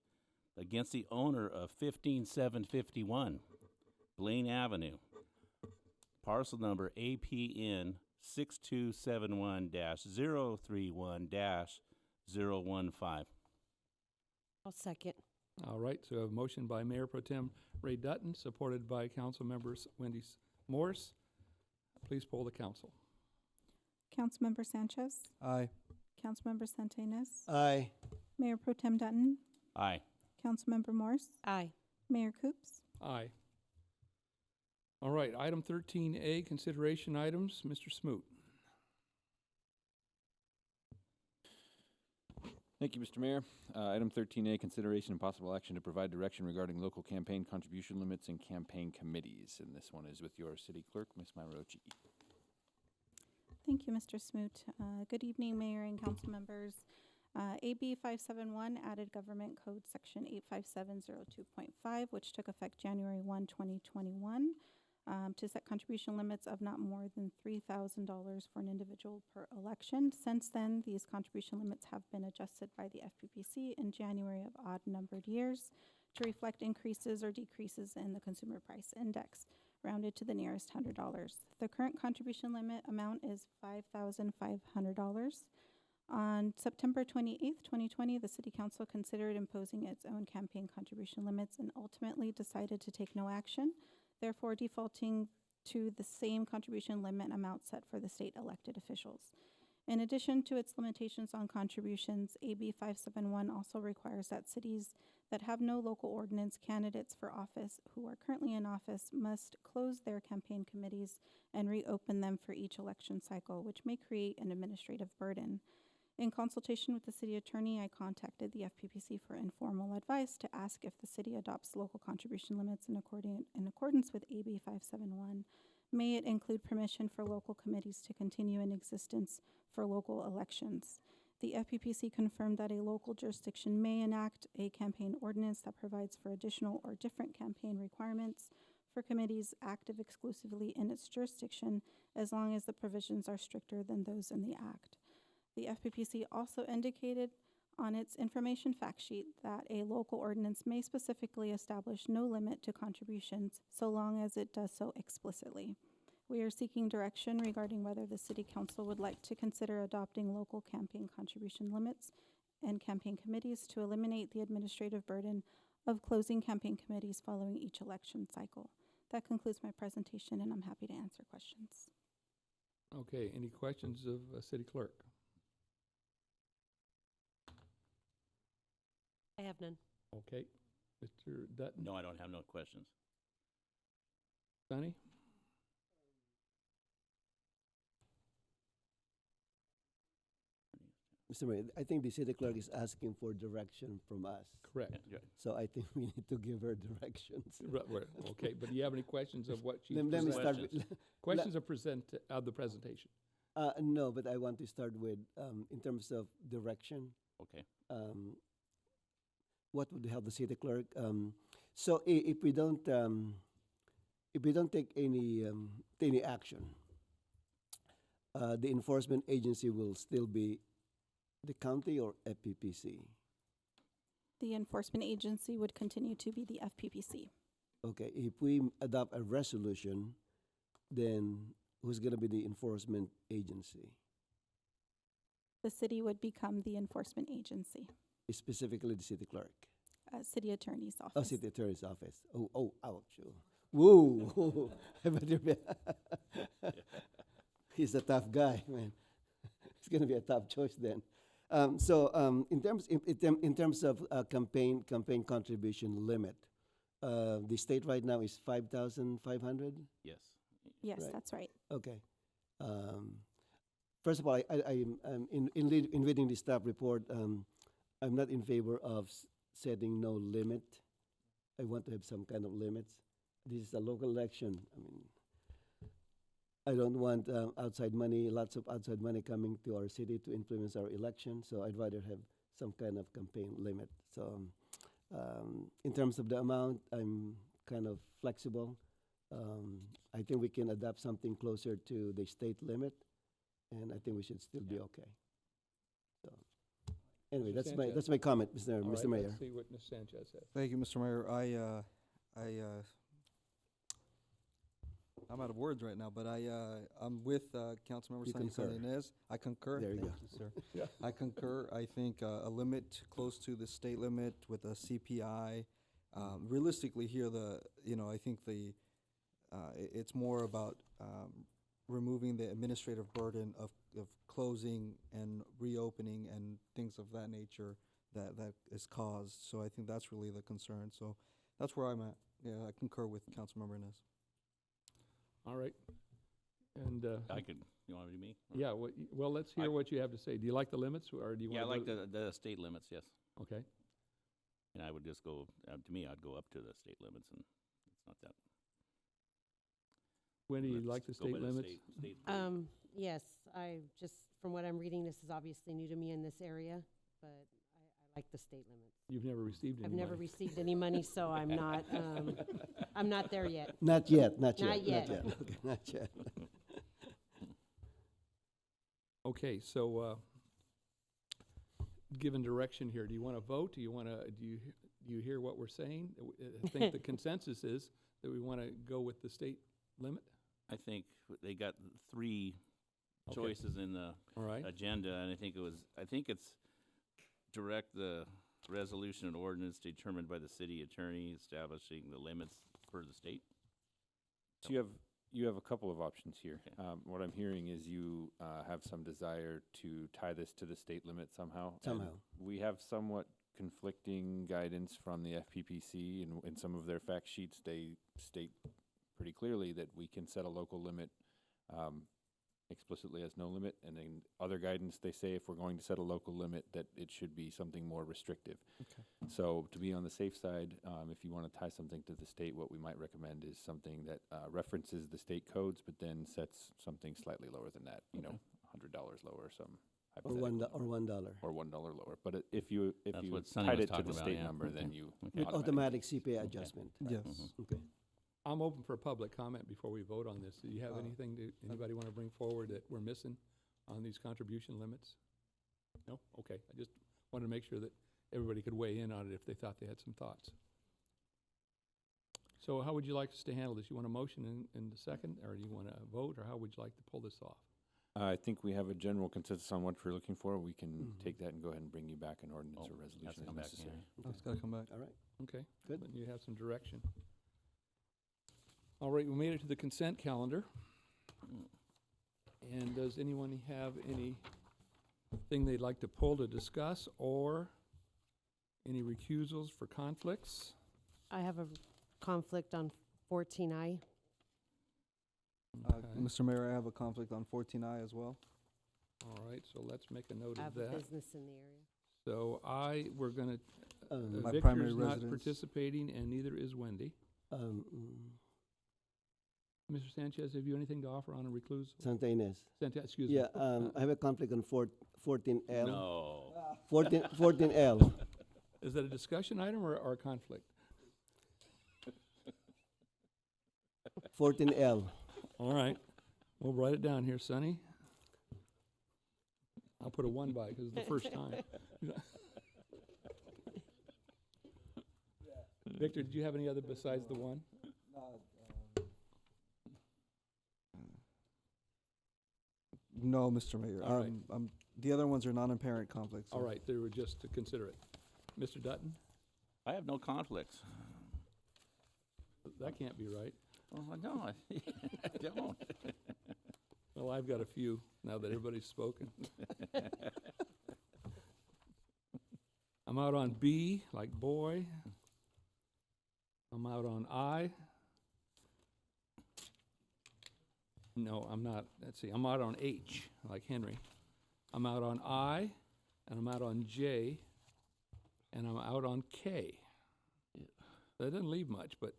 against the owner of 15751 Blaine Avenue, parcel number APN 6271-031-015. I'll second. All right, so a motion by Mayor Pro Tem Ray Dutton, supported by Council Members Wendy Morse. Please poll the council. Councilmember Sanchez, Aye. Councilmember Santinas, Aye. Mayor Pro Tem Dutton, Aye. Councilmember Morse, Aye. Mayor Coops. Aye. All right, item 13A, consideration items. Mr. Smoot. Thank you, Mr. Mayor. Item 13A, consideration and possible action to provide direction regarding local campaign contribution limits and campaign committees. And this one is with your city clerk, Ms. Myrochi. Thank you, Mr. Smoot. Good evening, Mayor and council members. AB 571 added Government Code Section 85702.5, which took effect January 1, 2021, to set contribution limits of not more than $3,000 for an individual per election. Since then, these contribution limits have been adjusted by the FPPC in January of odd-numbered years to reflect increases or decreases in the Consumer Price Index, rounded to the nearest $100. The current contribution limit amount is $5,500. On September 28th, 2020, the City Council considered imposing its own campaign contribution limits and ultimately decided to take no action, therefore defaulting to the same contribution limit amount set for the state elected officials. In addition to its limitations on contributions, AB 571 also requires that cities that have no local ordinance candidates for office who are currently in office must close their campaign committees and reopen them for each election cycle, which may create an administrative burden. In consultation with the city attorney, I contacted the FPPC for informal advice to ask if the city adopts local contribution limits in accordance with AB 571. May it include permission for local committees to continue in existence for local elections. The FPPC confirmed that a local jurisdiction may enact a campaign ordinance that provides for additional or different campaign requirements for committees active exclusively in its jurisdiction, as long as the provisions are stricter than those in the Act. The FPPC also indicated on its information fact sheet that a local ordinance may specifically establish no limit to contributions so long as it does so explicitly. We are seeking direction regarding whether the City Council would like to consider adopting local campaign contribution limits and campaign committees to eliminate the administrative burden of closing campaign committees following each election cycle. That concludes my presentation, and I'm happy to answer questions. Okay, any questions of City Clerk? I have none. Okay, Mr. Dutton? No, I don't have no questions. Sonny? Mr. Mayor, I think the city clerk is asking for direction from us. Correct. Yeah. So I think we need to give her directions. Right, okay, but do you have any questions of what she's Let me presented? start with, Questions of the presentation? no, but I want to start with, in terms of direction, Okay. what would help the city clerk? So if we don't take any action, the enforcement agency will still be the county or FPPC? The enforcement agency would continue to be the FPPC. Okay, if we adopt a resolution, then who's gonna be the enforcement agency? The city would become the enforcement agency, Specifically the city clerk. city attorney's office. Oh, city attorney's office. Oh, ouch. Oh. Woo! I better be. He's a tough guy, man. It's gonna be a tough choice then. In terms of campaign contribution limit, the state right now is 5,500. Yes. Yes, Right. that's right. Okay. First of all, I'm in reading the staff report. I'm not in favor of setting no limit. I want to have some kind of limits. This is a local election. I mean, I don't want lots of outside money coming to our city to influence our election. So I'd rather have some kind of campaign limit. So in terms of the amount, I'm kind of flexible. I think we can adapt something closer to the state limit, and I think we should still be okay. So anyway, Mr. that's Sanchez. my comment, Mr. All right, Mayor. let's see what Ms. Sanchez says. Thank you, Mr. Mayor. I'm out of words right now, but I'm with Councilmember You Sunny concur. Inez. I concur. There you Thank go. you, sir. Yeah. I concur. I think a limit close to the state limit with a CPI. Realistically, here I think it's more about removing the administrative burden of closing and reopening and things of that nature that is caused. So I think that's really the concern. So that's where I'm at. Yeah, I concur with Councilmember Inez. All right. And, You want me? yeah, well, let's hear what you have to say. Do you like the limits, or do you want Yeah, I to? like the state limits, yes. Okay. And I would just go, to me, I'd go up to the state limits, and it's not that. Wendy, you let's like the go by state limits? state's pretty- Yes, from what I'm reading, this is obviously new to me in this area, but I like the state limits. You've never received any I've never money. received any money, so I'm not there yet. Not yet. Not yet. Okay, not yet. Okay, so, given direction here, do you want to vote? Do you hear what we're saying? I think the consensus is that we want to go with the state limit. I think they got three Okay. choices in the All right. agenda, and I think it's direct the resolution and ordinance determined by the city attorney establishing the limits for the state. So you have a couple of options here. What I'm hearing is you have some desire to tie this to the state limit somehow. and Somehow. we have somewhat conflicting guidance from the FPPC. In some of their fact sheets, they state pretty clearly that we can set a local limit explicitly as no limit. And then other guidance, they say if we're going to set a local limit, that it should be something more restrictive. Okay. So to be on the safe side, if you want to tie something to the state, what we might recommend is something that references the state codes, but then sets something slightly lower than that, $100 lower or some Or $1. Or $1 lower. But if you That's you what Sonny tied was it to talking the about, state yeah. number, then Okay. you With automatic CPI adjustment. Yes. Okay. I'm open for public comment before we vote on this. Do you have anybody want to bring forward that we're missing on these contribution limits? No? Okay. I just wanted to make sure that everybody could weigh in on it if they thought they had some thoughts. So how would you like us to handle this? You want a motion in the second, or do you want to vote, or how would you like to pull this off? I think we have a general consensus on what we're looking for. We can Mhm. take that and go ahead and bring you back an ordinance or has resolution to as come back, necessary. Oh, it's got to come back. All right. Okay. Good. Then you have some direction. All right, we made it to the consent calendar. And does anyone have anything they'd like to pull to discuss, or any recusals for conflicts? I have a conflict on 14I. Okay. Mr. Mayor, I have a conflict on 14I as well. All right, so let's make a note I of have a that. business in the area. So we're gonna, My primary Victor's not residence. participating, and neither is Wendy. Mr. Sanchez, have you anything to offer on a recluse? Santa Ynez. Excuse me. Yeah, I have a conflict on 14L. No. 14L. Is that a discussion item or a conflict? 14L. All right, we'll write it down here, Sonny. I'll put a 1 by, because it's the first time. Victor, did you have any other besides the one? No, Mr. Mayor. All right. The other ones are non-apparent conflicts. All right, they were just to consider it. Mr. Dutton? I have no conflicts. That can't be right. Oh, no, I don't. Well, I've got a few now that everybody's spoken. I'm out on B, like boy. I'm out on I. No, I'm not. Let's see. I'm out on H, like Henry. I'm out on I, and I'm out on J, and I'm out on K. That doesn't leave much, but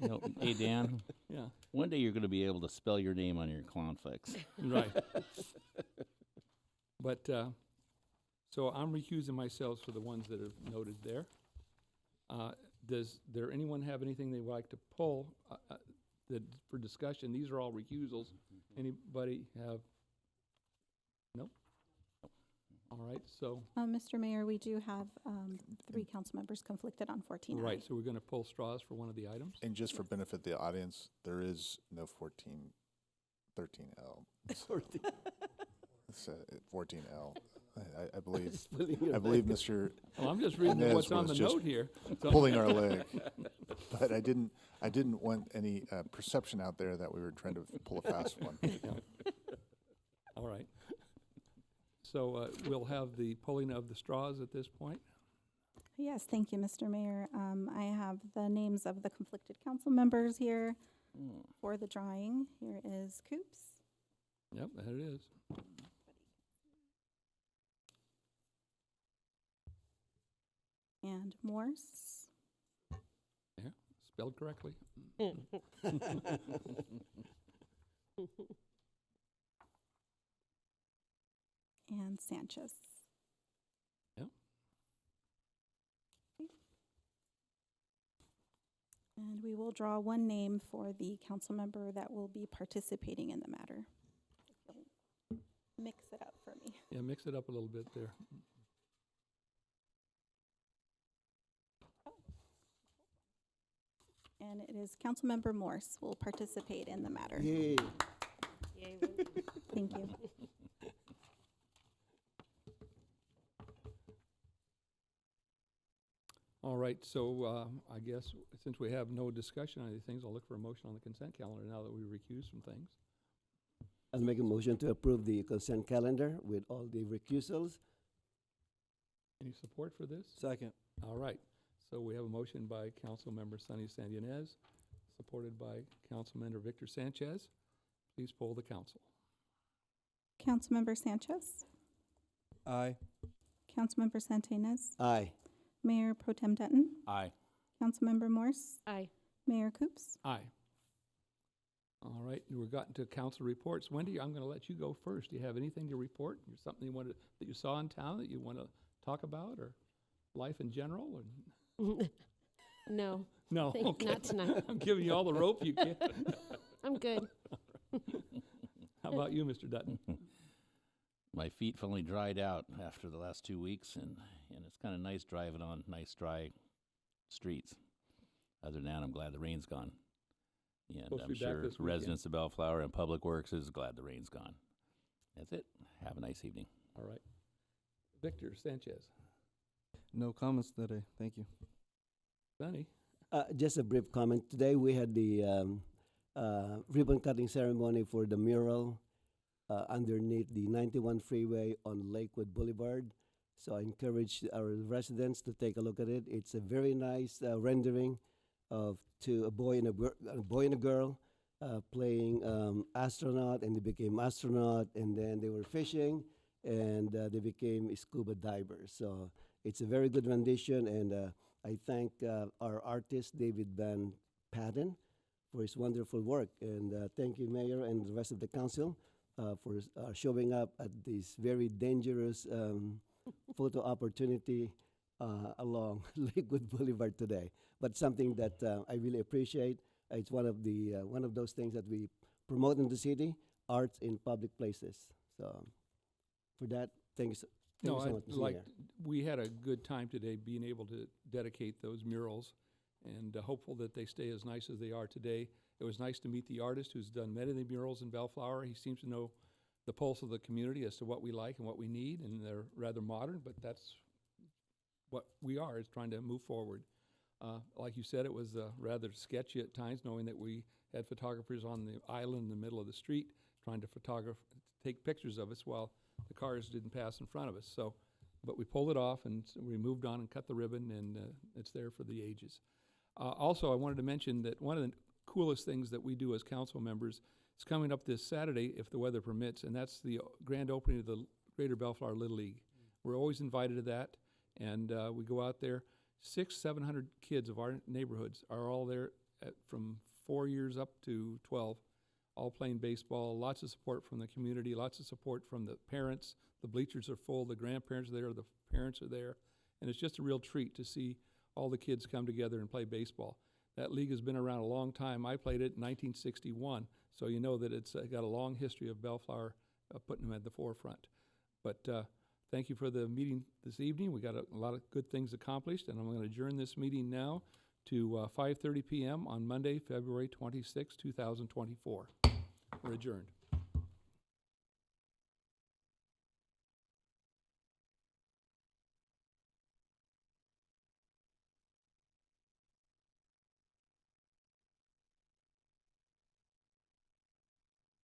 You know, hey, Dan. Yeah. One day you're going to be able to spell your name on your conflicts. Right. But, so I'm recusing myself for the ones that are noted there. Does there anyone have anything they would like to pull that for discussion? These are all recusals. Anybody have? Nope. All right, so. Mr. Mayor, we do have 3 council members conflicted on 14I. Right, so we're going to pull straws for one of the items? And just for benefit of the audience, there is no 13L. It's 14L. I believe. I believe Mr. Well, I'm just reading Inez what's on was the just note here. Pulling our leg, but I didn't want any perception out there that we were trying to pull a fast one. All right. So we'll have the pulling of the straws at this point. Yes, thank you, Mr. Mayor. I have the names of the conflicted council members here for the drawing. Here is Coops. Yep, there it is. And Morse. Yeah, spelled correctly. And Sanchez. Yep. And we will draw one name for the council member that will be participating in the matter. Mix it up for me. Yeah, mix it up a little bit there. And it is Councilmember Morse will participate in the matter. Yay. Yay, Thank you. All right, so I guess since we have no discussion on these things, I'll look for a motion on the consent calendar now that we recused from things. I'll make a motion to approve the consent calendar with all the recusals. Any support for this? Second. All right, so we have a motion by Councilmember Sonny Sandianez, supported by Councilmember Victor Sanchez. Please poll the council. Councilmember Sanchez. Aye. Councilmember Santinez. Aye. Mayor Pro Tem Dutton. Aye. Councilmember Morse. Aye. Mayor Coops. Aye. All right, we've gotten to council reports. Wendy, I'm going to let you go first. Do you have anything to report? Or something you wanted that you saw in town that you want to talk about, or life in general? Or No. no, Thank- okay. not tonight. I'm giving you all the rope you can. I'm good. How about you, Mr. Dutton? My feet finally dried out after the last 2 weeks, and it's kind of nice driving on nice dry streets. Other than that, I'm glad the rain's gone. And Supposed to I'm be back sure this weekend. residents of Bellflower and Public Works is glad the rain's gone. That's it. Have a nice evening. All right. Victor Sanchez. No comments today. Thank you. Sonny? Just a brief comment. Today we had the ribbon cutting ceremony for the mural underneath the 91 freeway on Lakewood Boulevard. So I encourage our residents to take a look at it. It's a very nice rendering of a boy and a girl playing astronaut, and they became astronaut, and then they were fishing, and they became scuba divers. So it's a very good rendition, and I thank our artist, David Van Patten, for his wonderful work. And thank you, Mayor, and the rest of the council for showing up at this very dangerous photo opportunity along Lakewood Boulevard today. But something that I really appreciate. It's one of those things that we promote in the city, arts in public places. So for that, thank you so much, Mr. Mayor. We had a good time today being able to dedicate those murals, and hopeful that they stay as nice as they are today. It was nice to meet the artist who's done many of the murals in Bellflower. He seems to know the pulse of the community as to what we like and what we need, and they're rather modern, but that's what we are, is trying to move forward. Like you said, it was rather sketchy at times, knowing that we had photographers on the island in the middle of the street trying to take pictures of us while the cars didn't pass in front of us. So, but we pulled it off, and we moved on and cut the ribbon, and it's there for the ages. Also, I wanted to mention that one of the coolest things that we do as council members is coming up this Saturday, if the weather permits, and that's the grand opening of the Greater Bellflower Little League. We're always invited to that, and we go out there. 700 kids of our neighborhoods are all there from 4 years up to 12, all playing baseball. Lots of support from the community, lots of support from the parents. The bleachers are full, the grandparents are there, the parents are there, and it's just a real treat to see all the kids come together and play baseball. That league has been around a long time. I played it in 1961, so you know that it's got a long history of Bellflower putting them at the forefront. But thank you for the meeting this evening. We got a lot of good things accomplished, and I'm going to adjourn this meeting now to 5:30 p.m. on Monday, February 26, 2024. We're adjourned.